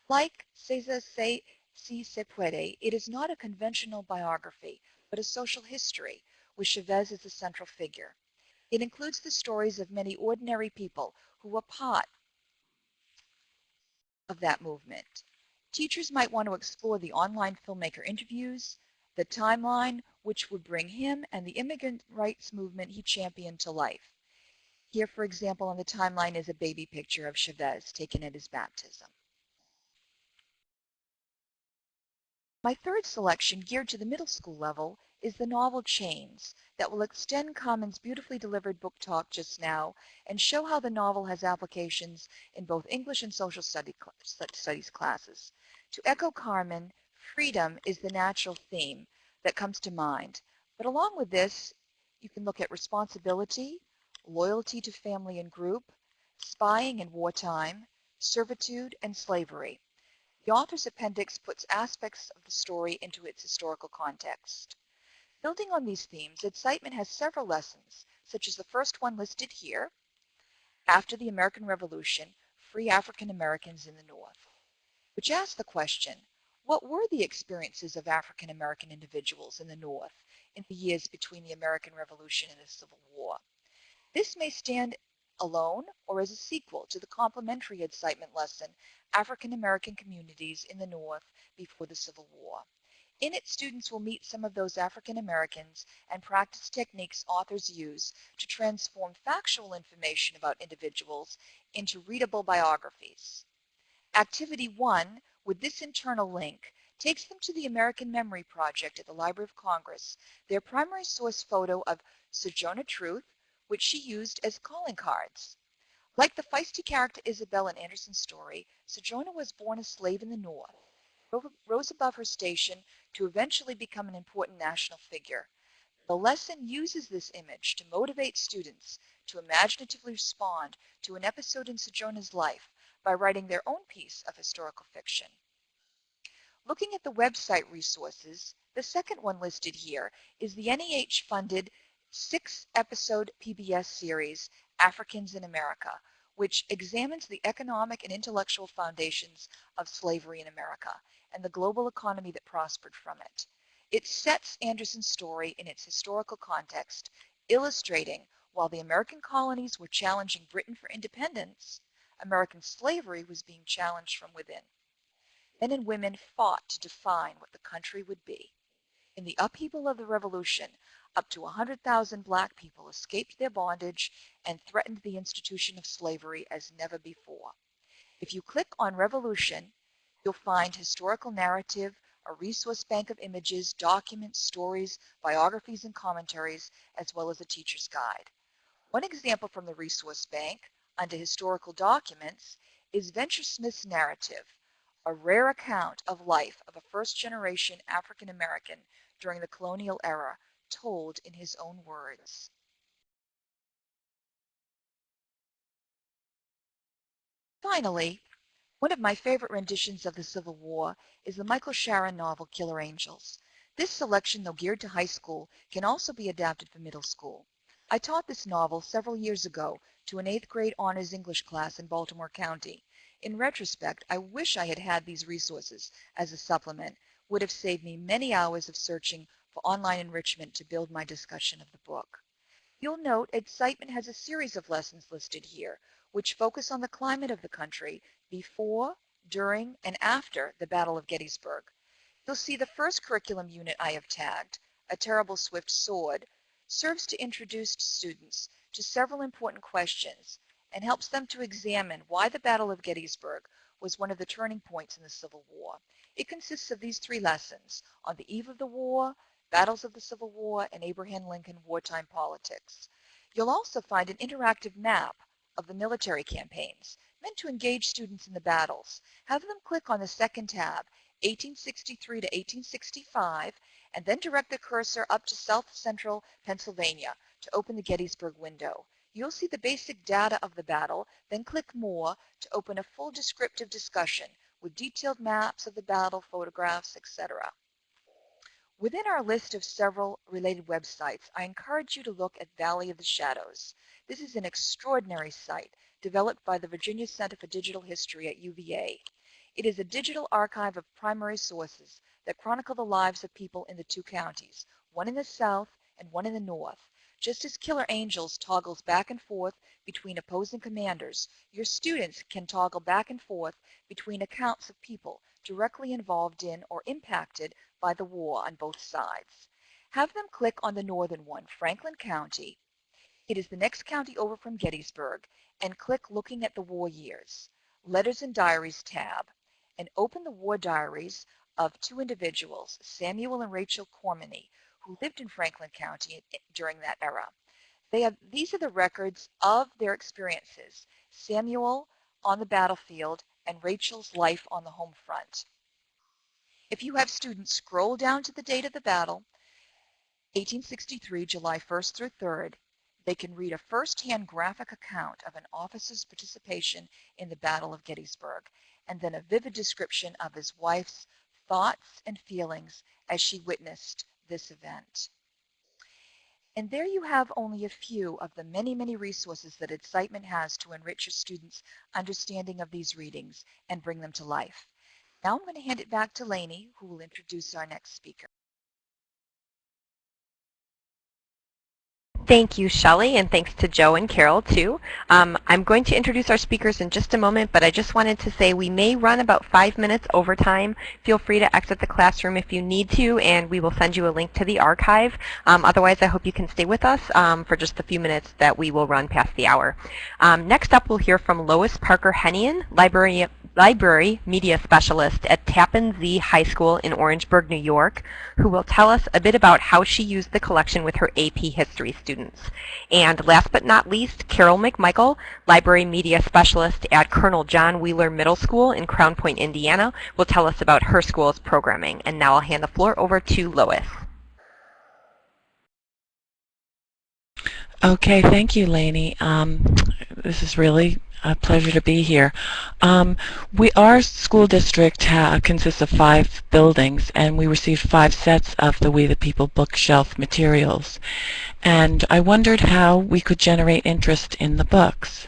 Like Cesar Si Se Puede, it is not a conventional biography, but a social history, with Chavez as the central figure. It includes the stories of many ordinary people who were part of that movement. Teachers might want to explore the online filmmaker interviews, the timeline which would bring him and the immigrant rights movement he championed to life. Here, for example, on the timeline is a baby picture of Chavez taken at his baptism. My third selection, geared to the middle school level, is the novel Chains, that will extend Carmen's beautifully delivered book talk just now and show how the novel has applications in both English and social studies classes. To echo Carmen, freedom is the natural theme that comes to mind. But along with this, you can look at responsibility, loyalty to family and group, spying in wartime, servitude, and slavery. The author's appendix puts aspects of the story into its historical context. Building on these themes, EDSITEment has several lessons, such as the first one listed here, After the American Revolution, Free African Americans in the North, which asks the question, what were the experiences of African American individuals in the North in the years between the American Revolution and the Civil War? This may stand alone or as a sequel to the complementary EDSITEment lesson, African American Communities in the North Before the Civil War. In it, students will meet some of those African Americans and practice techniques authors use to transform factual information about individuals into readable biographies. Activity 1, with this internal link, takes them to the American Memory Project at the Library of Congress, their primary source photo of Sojourner Truth, which she used as calling cards. Like the feisty character Isabel in Anderson's story, Sojourner was born a slave in the North, rose above her station to eventually become an important national figure. The lesson uses this image to motivate students to imaginatively respond to an episode in Sojourner's life by writing their own piece of historical fiction. Looking at the website resources, the second one listed here is the NEH-funded 6-episode PBS series, Africans in America, which examines the economic and intellectual foundations of slavery in America and the global economy that prospered from it. It sets Anderson's story in its historical context, illustrating while the American colonies were challenging Britain for independence, American slavery was being challenged from within. Men and women fought to define what the country would be. In the upheaval of the Revolution, up to 100,000 black people escaped their bondage and threatened the institution of slavery as never before. If you click on Revolution, You'll find historical narrative, a resource bank of images, documents, stories, biographies, and commentaries, as well as a teacher's guide. One example from the resource bank, under historical documents, is Venture Smith's narrative, a rare account of life of a first-generation African American during the colonial era, told in his own words. Finally, one of my favorite renditions of the Civil War is the Michael Sharon novel Killer Angels. This selection, though geared to high school, can also be adapted for middle school. I taught this novel several years ago to an 8th grade honors English class in Baltimore County. In retrospect, I wish I had had these resources as a supplement. Would have saved me many hours of searching for online enrichment to build my discussion of the book. You'll note EDSITEment has a series of lessons listed here, which focus on the climate of the country before, during, and after the Battle of Gettysburg. You'll see the first curriculum unit I have tagged, A Terrible Swift Sword, serves to introduce students to several important questions and helps them to examine why the Battle of Gettysburg was one of the turning points in the Civil War. It consists of these 3 lessons: on the eve of the war, battles of the Civil War, and Abraham Lincoln wartime politics. You'll also find an interactive map of the military campaigns meant to engage students in the battles. Have them click on the second tab, 1863 to 1865, and then direct the cursor up to South Central Pennsylvania to open the Gettysburg window. You'll see the basic data of the battle, then click More to open a full descriptive discussion with detailed maps of the battle, photographs, etc. Within our list of several related websites, I encourage you to look at Valley of the Shadows. This is an extraordinary site developed by the Virginia Center for Digital History at UVA. It is a digital archive of primary sources that chronicle the lives of people in the 2 counties, one in the south and one in the north. Just as Killer Angels toggles back and forth between opposing commanders, your students can toggle back and forth between accounts of people directly involved in or impacted by the war on both sides. Have them click on the northern one, Franklin County. It is the next county over from Gettysburg, and click Looking at the War Years, Letters and Diaries tab, and open the war diaries of 2 individuals, Samuel and Rachel Cormany, who lived in Franklin County during that era. These are the records of their experiences, Samuel on the battlefield and Rachel's life on the home front. If you have students scroll down to the date of the battle, 1863, July 1st through 3rd, they can read a first-hand graphic account of an officer's participation in the Battle of Gettysburg, and then a vivid description of his wife's thoughts and feelings as she witnessed this event. And there you have only a few of the many, many resources that EDSITEment has to enrich your students' understanding of these readings and bring them to life. Now I'm going to hand it back to Lainey, who will introduce our next speaker. Thank you, Shelley, and thanks to Joe and Carol, too. I'm going to introduce our speakers in just a moment, but I just wanted to say we may run about 5 minutes over time. Feel free to exit the classroom if you need to, and we will send you a link to the archive. Otherwise, I hope you can stay with us for just the few minutes that we will run past the hour. Next up, we'll hear from Lois Parker-Hennian, Library Media Specialist at Tappan Zee High School in Orangeburg, New York, who will tell us a bit about how she used the collection with her AP History students. And last but not least, Carol McMichael, Library Media Specialist at Colonel John Wheeler Middle School in Crown Point, Indiana, will tell us about her school's programming. And now I'll hand the floor over to Lois. Okay, thank you, Lainey. This is really a pleasure to be here. Our school district consists of 5 buildings, and we received 5 sets of the We the People bookshelf materials. And I wondered how we could generate interest in the books.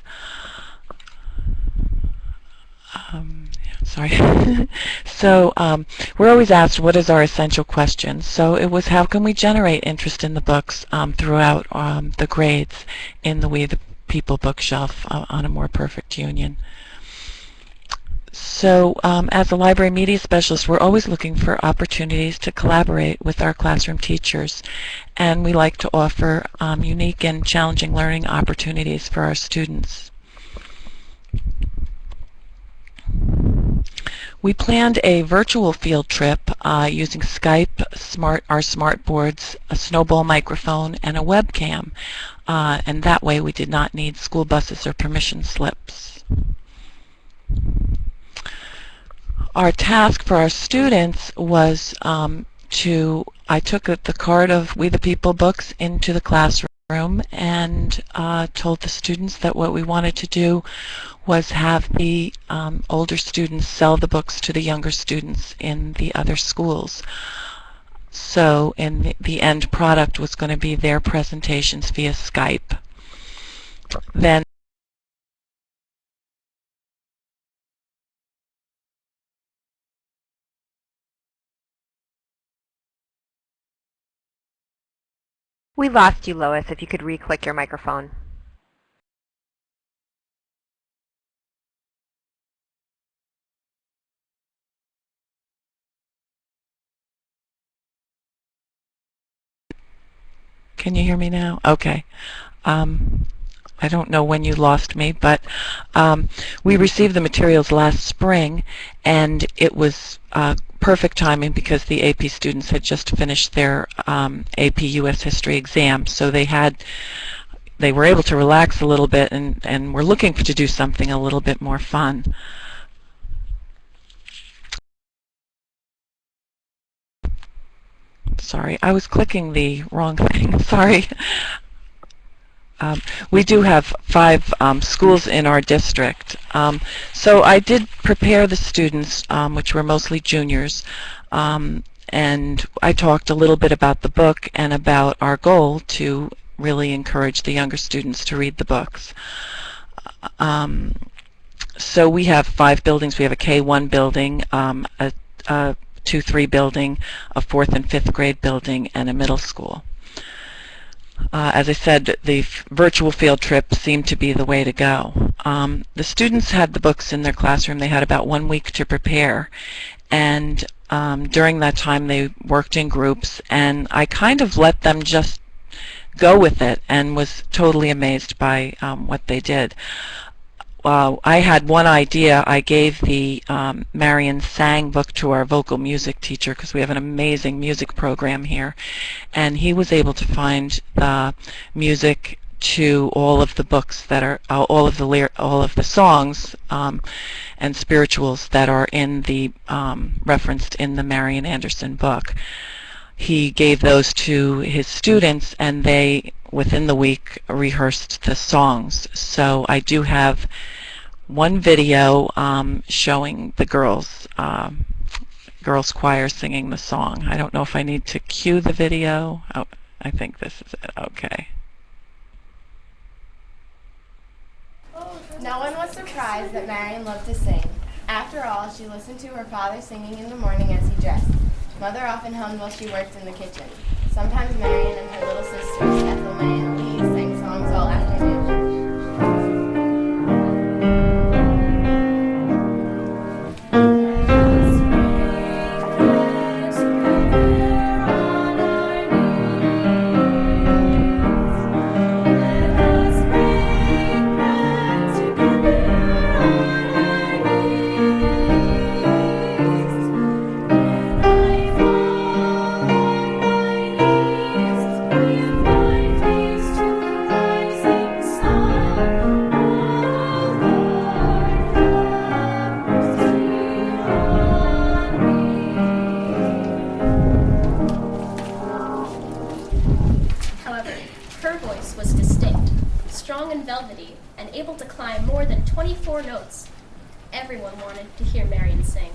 Sorry. So we're always asked, what is our essential question? So it was, how can we generate interest in the books throughout the grades in the We the People bookshelf on a more perfect union? So as a library media specialist, we're always looking for opportunities to collaborate with our classroom teachers, and we like to offer unique and challenging learning opportunities for our students. We planned a virtual field trip using Skype, our smart boards, a snowball microphone, and a webcam. And that way we did not need school buses or permission slips. Our task for our students was I took the card of We the People books into the classroom and told the students that what we wanted to do was have the older students sell the books to the younger students in the other schools. So the end product was going to be their presentations via Skype. Then We lost you, Lois, if you could re-click your microphone. can you hear me now? Okay. I don't know when you lost me, but we received the materials last spring, and it was perfect timing because the AP students had just finished their AP US History exam, so they were able to relax a little bit and were looking to do something a little bit more fun. Sorry, I was clicking the wrong thing. Sorry. We do have 5 schools in our district. So I did prepare the students, which were mostly juniors, and I talked a little bit about the book and about our goal to really encourage the younger students to read the books. So we have 5 buildings. We have a K-1 building, a 2-3 building, a 4th and 5th grade building, and a middle school. As I said, the virtual field trip seemed to be the way to go. The students had the books in their classroom. They had about 1 week to prepare, and during that time they worked in groups, and I kind of let them just go with it and was totally amazed by what they did. I had one idea. I gave the Marion Sang book to our vocal music teacher because we have an amazing music program here, and he was able to find the music to all of the books that are all of the songs and spirituals that are in the referenced in the Marian Anderson book. He gave those to his students, and they, within the week, rehearsed the songs. So I do have one video showing the girls choir singing the song. I don't know if I need to cue the video. Oh, I think this is it. Okay. No one was surprised that Marion loved to sing. After all, she listened to her father singing in the morning as he dressed. Mother often hummed while she worked in the kitchen. Sometimes Marion and her little sisters, Ethel, May, and Elise, sang songs all afternoon. velvety and able to climb more than 24 notes. Everyone wanted to hear Marion sing.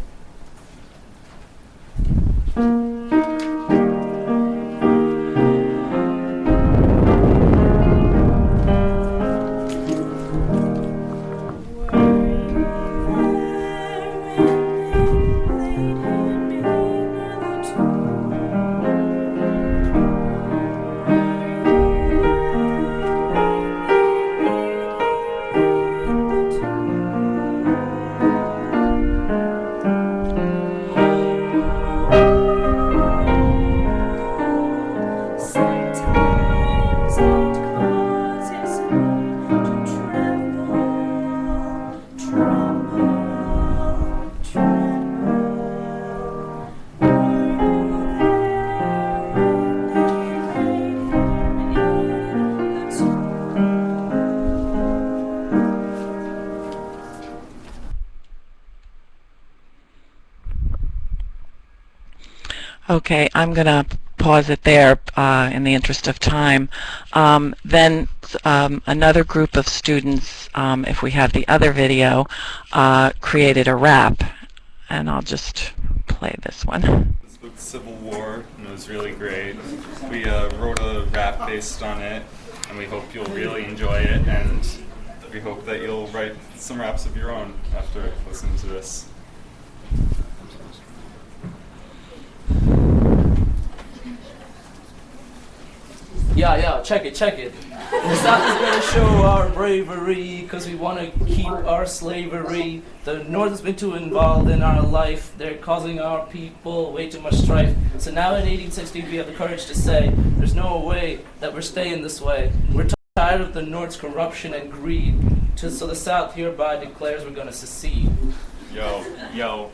Okay, I'm going to pause it there in the interest of time. Then another group of students, if we have the other video, created a rap, and I'll just play this one. This book's Civil War, and it was really great. We wrote a rap based on it, and we hope you'll really enjoy it, and we hope that you'll write some raps of your own after listening to this. Yeah, check it. The South is gonna show our bravery, cause we wanna keep our slavery. The North has been too involved in our life. They're causing our people way too much strife. So now in 1860 we have the courage to say, there's no way that we're staying this way. We're tired of the North's corruption and greed. So the South hereby declares we're gonna secede. Yo,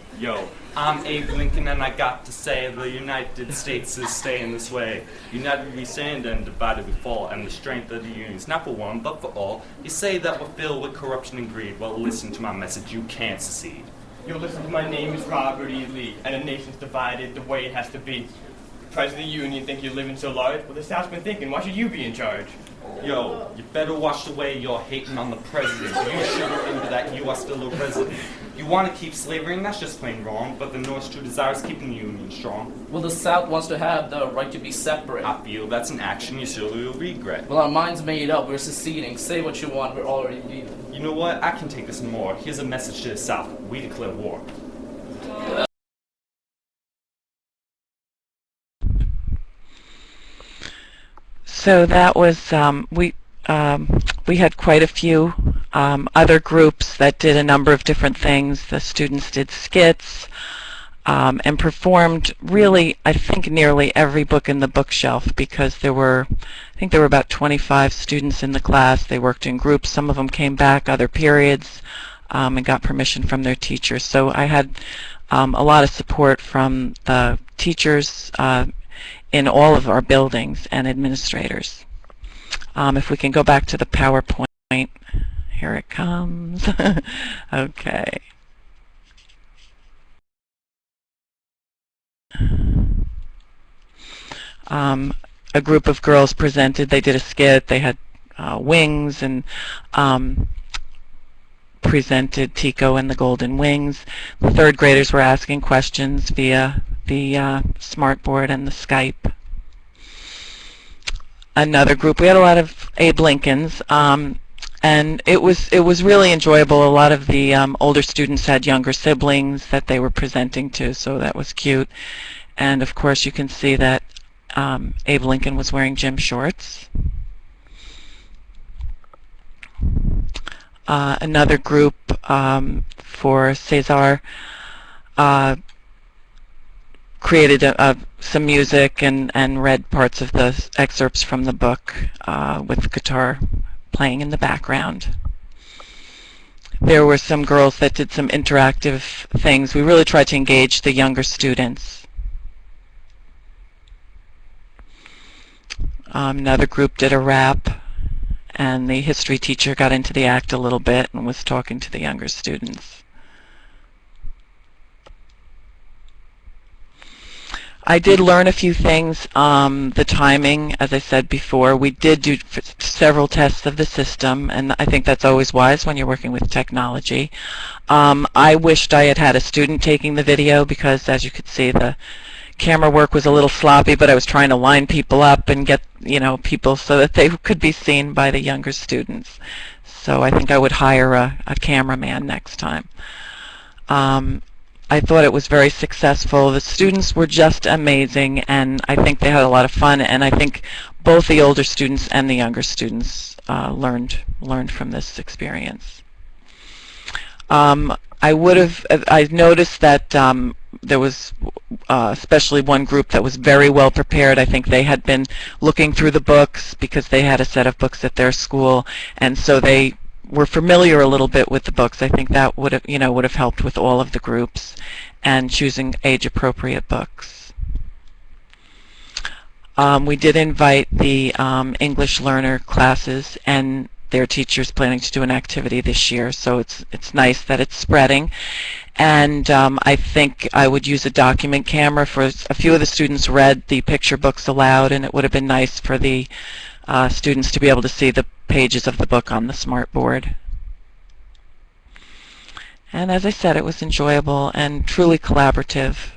I'm Abe Lincoln, and I got to say the United States is staying this way. United we stand and divided we fall, and the strength of the Union is not for one, but for all. You say that we're filled with corruption and greed. Well, listen to my message, you can't secede. Yo, listen, my name is Robert E. Lee, and the nation's divided the way it has to be. The President of the Union think you're living so large? Well, the South's been thinking, why should you be in charge? Yo, you better watch the way you're hating on the president. You should remember that you are still a resident. You want to keep slavery, and that's just plain wrong, but the North's true desire is keeping the Union strong. Well, the South wants to have the right to be separate. I feel that's an action you surely will regret. Well, our mind's made up, we're seceding. Say what you want, we're already leaving. You know what? I can take this and more. Here's a message to the South. We declare war. So that was, we had quite a few other groups that did a number of different things. The students did skits and performed really, I think, nearly every book in the bookshelf, because I think there were about 25 students in the class. They worked in groups. Some of them came back other periods and got permission from their teachers. So I had a lot of support from the teachers in all of our buildings and administrators. If we can go back to the PowerPoint, here it comes. Okay. A group of girls presented. They did a skit. They had wings and presented Tico and the Golden Wings. The third graders were asking questions via the smartboard and the Skype. Another group, we had a lot of Abe Lincolns, and it was really enjoyable. A lot of the older students had younger siblings that they were presenting to, so that was cute. And of course you can see that Abe Lincoln was wearing gym shorts. Another group for Cesar created some music and read parts of the excerpts from the book with guitar playing in the background. There were some girls that did some interactive things. We really tried to engage the younger students. Another group did a rap, and the history teacher got into the act a little bit and was talking to the younger students. I did learn a few things. The timing, as I said before, we did do several tests of the system, and I think that's always wise when you're working with technology. I wished I had had a student taking the video, because as you could see, the camera work was a little sloppy, but I was trying to line people up and get, people so that they could be seen by the younger students. So I think I would hire a cameraman next time. I thought it was very successful. The students were just amazing, and I think they had a lot of fun, and I think both the older students and the younger students learned from this experience. I noticed that there was especially one group that was very well prepared. I think they had been looking through the books because they had a set of books at their school, and so they were familiar a little bit with the books. I think that would have helped with all of the groups and choosing age-appropriate books. We did invite the English learner classes, and their teachers planning to do an activity this year. So it's nice that it's spreading. And I think I would use a document camera. For a few of the students read the picture books aloud, and it would have been nice for the students to be able to see the pages of the book on the smart board. And as I said, it was enjoyable and truly collaborative.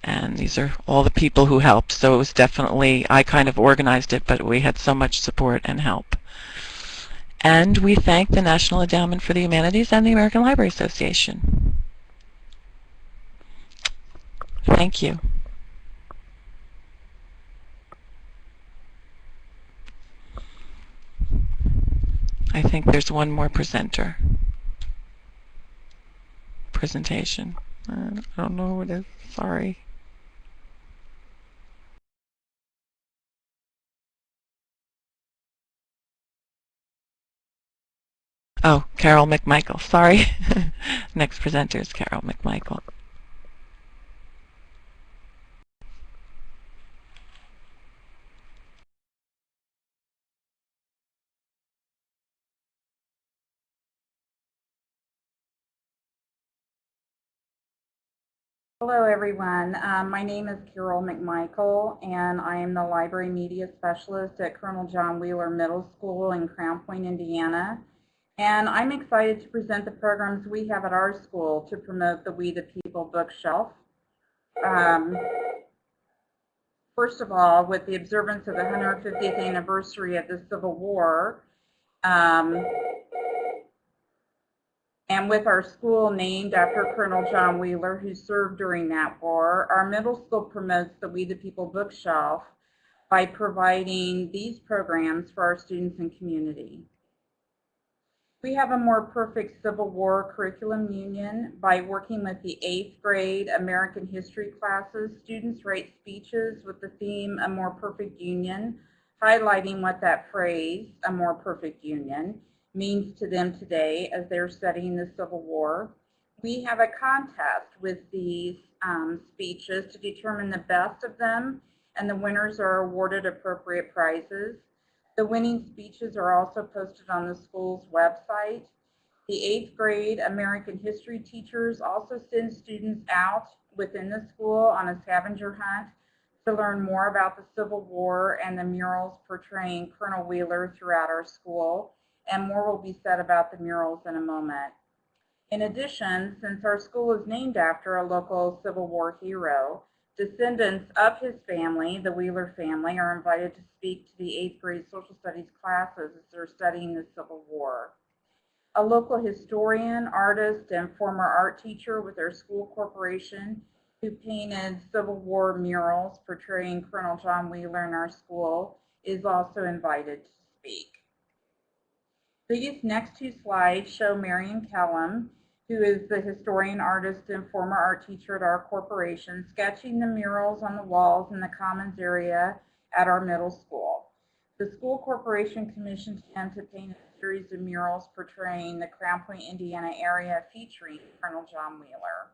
And these are all the people who helped. So it was definitely, I kind of organized it, but we had so much support and help. And we thank the National Endowment for the Humanities and the American Library Association. Thank you. I think there's one more presentation. I don't know who it is. Sorry. Oh, Carol McMichael. Sorry. Next presenter is Carol McMichael. Hello, everyone. My name is Carol McMichael, and I am the Library Media Specialist at Colonel John Wheeler Middle School in Crown Point, Indiana. And I'm excited to present the programs we have at our school to promote the We the People bookshelf. First of all, with the observance of the 150th anniversary of the Civil War, and with our school named after Colonel John Wheeler, who served during that war, our middle school promotes the We the People bookshelf by providing these programs for our students and community. We have a more perfect Civil War curriculum union. By working with the 8th grade American history classes, students write speeches with the theme A More Perfect Union, highlighting what that phrase, a more perfect union, means to them today as they're studying the Civil War. We have a contest with these speeches to determine the best of them, and the winners are awarded appropriate prizes. The winning speeches are also posted on the school's website. The 8th grade American history teachers also send students out within the school on a scavenger hunt to learn more about the Civil War and the murals portraying Colonel Wheeler throughout our school, and more will be said about the murals in a moment. In addition, since our school is named after a local Civil War hero, descendants of his family, the Wheeler family, are invited to speak to the 8th grade social studies classes as they're studying the Civil War. A local historian, artist, and former art teacher with their school corporation who painted Civil War murals portraying Colonel John Wheeler in our school is also invited to speak. These next two slides show Marion Kellum, who is the historian, artist, and former art teacher at our corporation, sketching the murals on the walls in the commons area at our middle school. The school corporation commissioned him to paint a series of murals portraying the Crown Point, Indiana area featuring Colonel John Wheeler.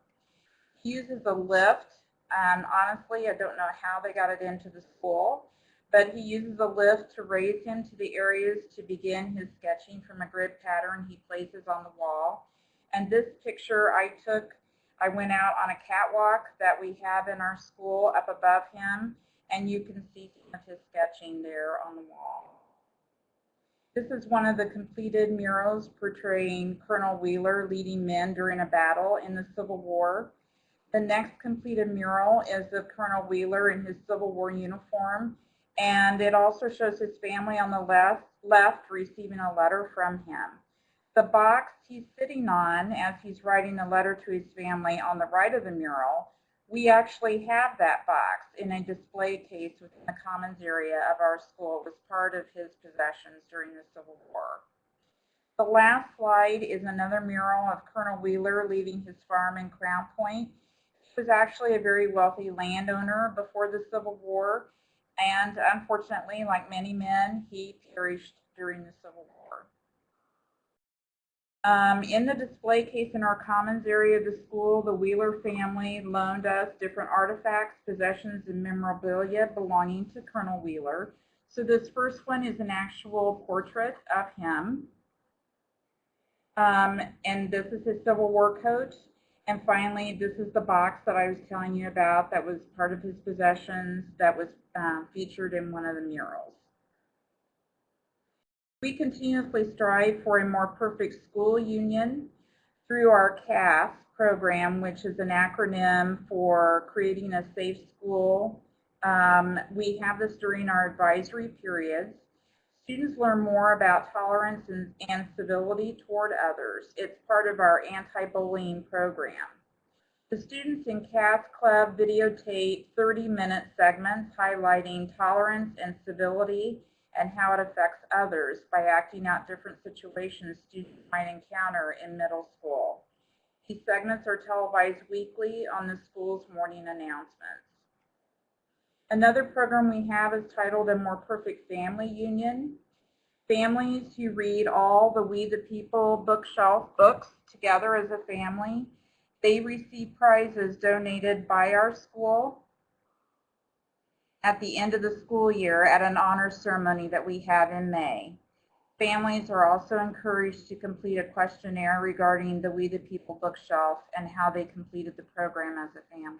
He uses a lift, and honestly, I don't know how they got it into the school, but he uses a lift to raise him to the areas to begin his sketching from a grid pattern he places on the wall. And this picture I went out on a catwalk that we have in our school up above him, and you can see some of his sketching there on the wall. This is one of the completed murals portraying Colonel Wheeler leading men during a battle in the Civil War. The next completed mural is of Colonel Wheeler in his Civil War uniform, and it also shows his family on the left receiving a letter from him. The box he's sitting on as he's writing the letter to his family on the right of the mural, we actually have that box in a display case within the commons area of our school. It was part of his possessions during the Civil War. The last slide is another mural of Colonel Wheeler leaving his farm in Crown Point. He was actually a very wealthy landowner before the Civil War, and unfortunately, like many men, he perished during the Civil War. In the display case in our commons area of the school, the Wheeler family loaned us different artifacts, possessions, and memorabilia belonging to Colonel Wheeler. So this first one is an actual portrait of him. And this is his Civil War coat. And finally, this is the box that I was telling you about that was part of his possessions that was featured in one of the murals. We continuously strive for a more perfect school union through our CAS program, which is an acronym for Creating a Safe School. We have this during our advisory periods. Students learn more about tolerance and civility toward others. It's part of our anti-bullying program. The students in CAS Club videotape 30-minute segments highlighting tolerance and civility and how it affects others by acting out different situations students might encounter in middle school. These segments are televised weekly on the school's morning announcements. Another program we have is titled A More Perfect Family Union. Families who read all the We the People bookshelf books together as a family, they receive prizes donated by our school at the end of the school year at an honor ceremony that we have in May. Families are also encouraged to complete a questionnaire regarding the We the People bookshelf and how they completed the program as a family.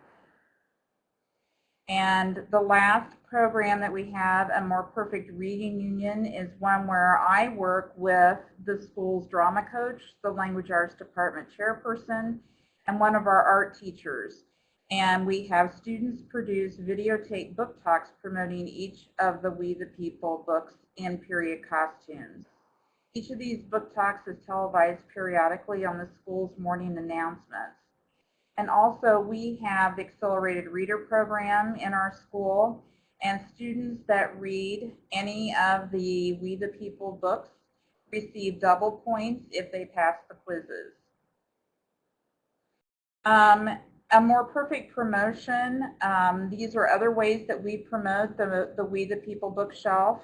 And the last program that we have, A More Perfect Reading Union, is one where I work with the school's drama coach, the language arts department chairperson, and one of our art teachers. And we have students produce videotape book talks promoting each of the We the People books in period costumes. Each of these book talks is televised periodically on the school's morning announcements. And also we have the Accelerated Reader program in our school, and students that read any of the We the People books receive double points if they pass the quizzes. A More Perfect Promotion, these are other ways that we promote the We the People bookshelf.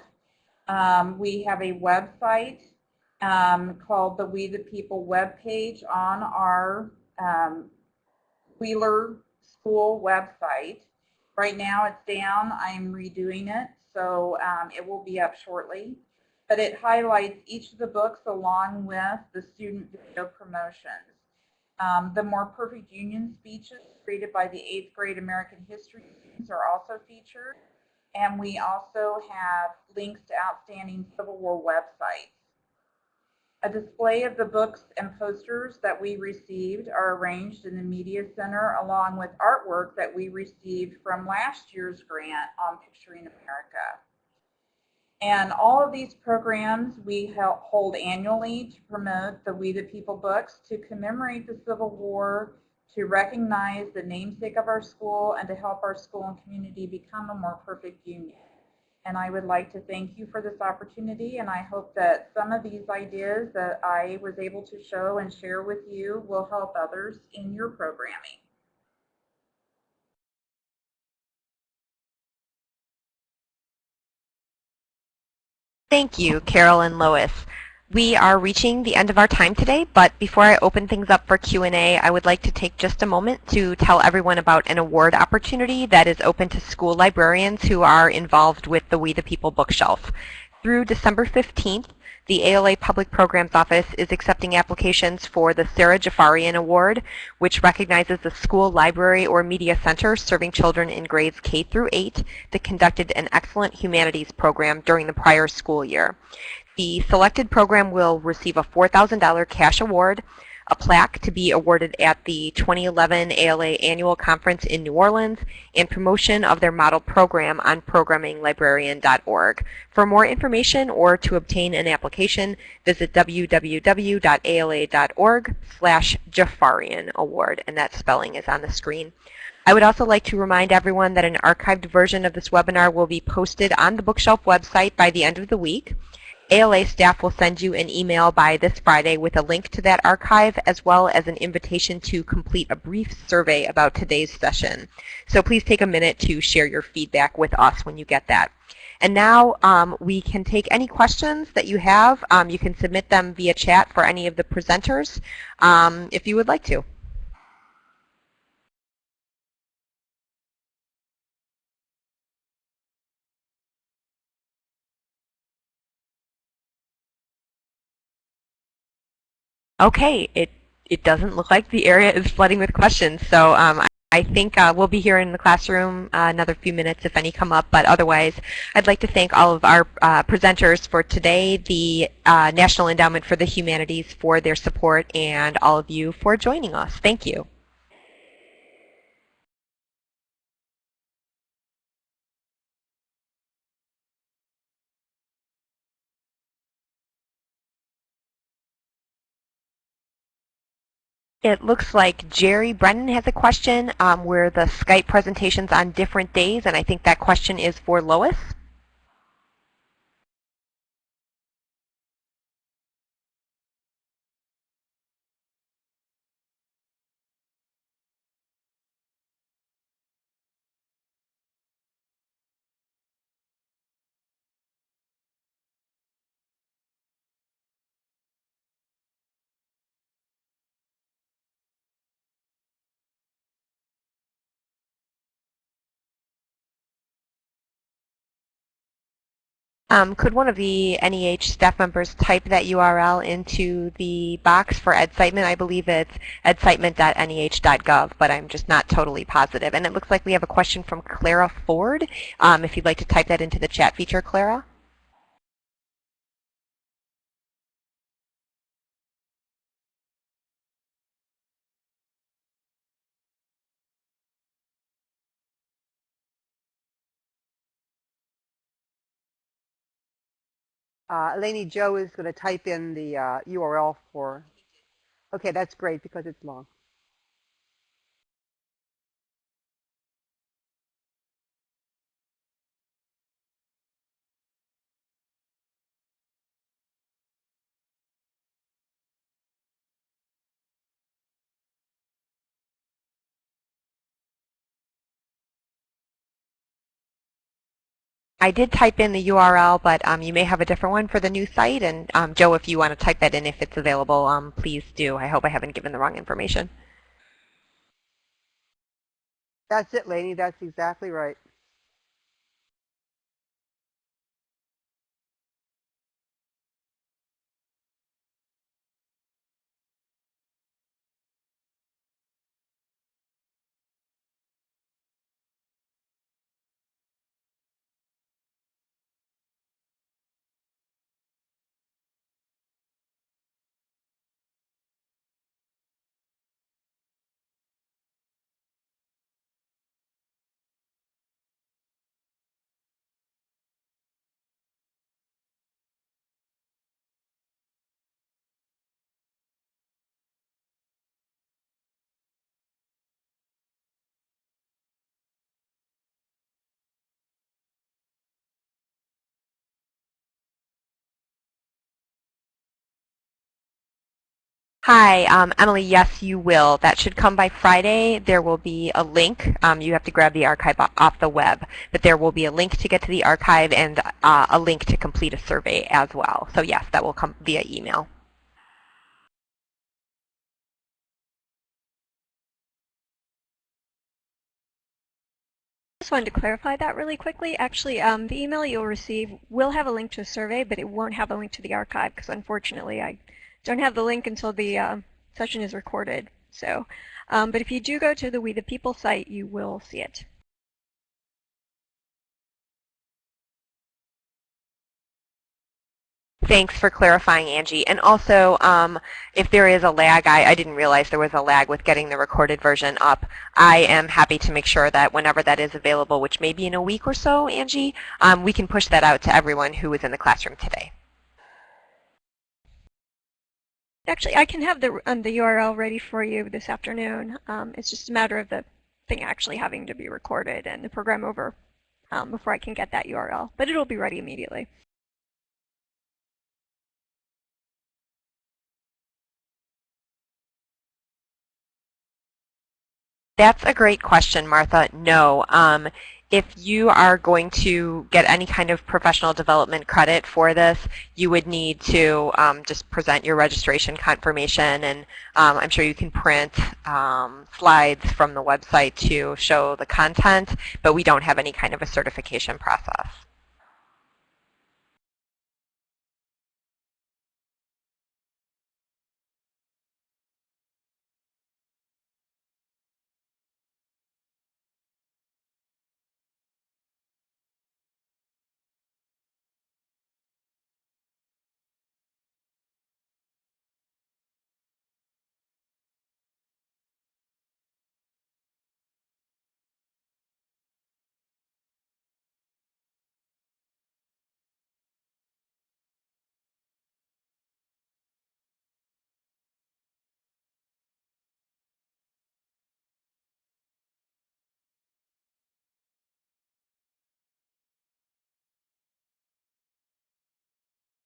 We have a website called the We the People webpage on our Wheeler School website. Right now it's down. I'm redoing it, so it will be up shortly. But it highlights each of the books along with the student video promotions. The More Perfect Union speeches created by the 8th grade American history students are also featured. And we also have links to outstanding Civil War websites. A display of the books and posters that we received are arranged in the Media Center along with artwork that we received from last year's grant on Picturing America. And all of these programs we hold annually to promote the We the People books, to commemorate the Civil War, to recognize the namesake of our school, and to help our school and community become a more perfect union. And I would like to thank you for this opportunity, and I hope that some of these ideas that I was able to show and share with you will help others in your programming. Thank you, Carol and Lois. We are reaching the end of our time today, but before I open things up for Q&A, I would like to take just a moment to tell everyone about an award opportunity that is open to school librarians who are involved with the We the People bookshelf. Through December 15th, the ALA Public Programs Office is accepting applications for the Sarah Jafarian Award, which recognizes the school library or media center serving children in grades K through 8 that conducted an excellent humanities program during the prior school year. The selected program will receive a $4,000 cash award, a plaque to be awarded at the 2011 ALA Annual Conference in New Orleans, and promotion of their model program on programminglibrarian.org. For more information or to obtain an application, visit www.ala.org/Jafarian Award, and that spelling is on the screen. I would also like to remind everyone that an archived version of this webinar will be posted on the bookshelf website by the end of the week. ALA staff will send you an email by this Friday with a link to that archive, as well as an invitation to complete a brief survey about today's session. So please take a minute to share your feedback with us when you get that. And now we can take any questions that you have. You can submit them via chat for any of the presenters if you would like to. Okay, it doesn't look like the area is flooding with questions, so I think we'll be here in the classroom another few minutes if any come up, but otherwise I'd like to thank all of our presenters for today, the National Endowment for the Humanities for their support, and all of you for joining us. Thank you. It looks like Jerry Brennan has a question where the Skype presentation's on different days, and I think that question is for Lois. Could one of the NEH staff members type that URL into the box for EDSITEment? I believe it's edsitement.nih.gov, but I'm just not totally positive. And it looks like we have a question from Clara Ford. If you'd like to type that into the chat feature, Clara. Eleni, Joe is going to type in the URL for. Okay, that's great because it's long. I did type in the URL, but you may have a different one for the new site. And Joe, if you want to type that in, if it's available, please do. I hope I haven't given the wrong information. That's it, Lainey. That's exactly right. Hi, Emily, yes, you will. That should come by Friday. There will be a link. You have to grab the archive off the web, but there will be a link to get to the archive and a link to complete a survey as well. So yes, that will come via email. Just wanted to clarify that really quickly. Actually, the email you'll receive will have a link to a survey, but it won't have a link to the archive because unfortunately I don't have the link until the session is recorded. So, but if you do go to the We the People site, you will see it. Thanks for clarifying, Angie. And also, if there is a lag, I didn't realize there was a lag with getting the recorded version up. I am happy to make sure that whenever that is available, which may be in a week or so, Angie, we can push that out to everyone who was in the classroom today. Actually, I can have the URL ready for you this afternoon. It's just a matter of the thing actually having to be recorded and the program over before I can get that URL. But it'll be ready immediately. That's a great question, Martha. No. If you are going to get any kind of professional development credit for this, you would need to just present your registration confirmation, and I'm sure you can print slides from the website to show the content, but we don't have any kind of a certification process.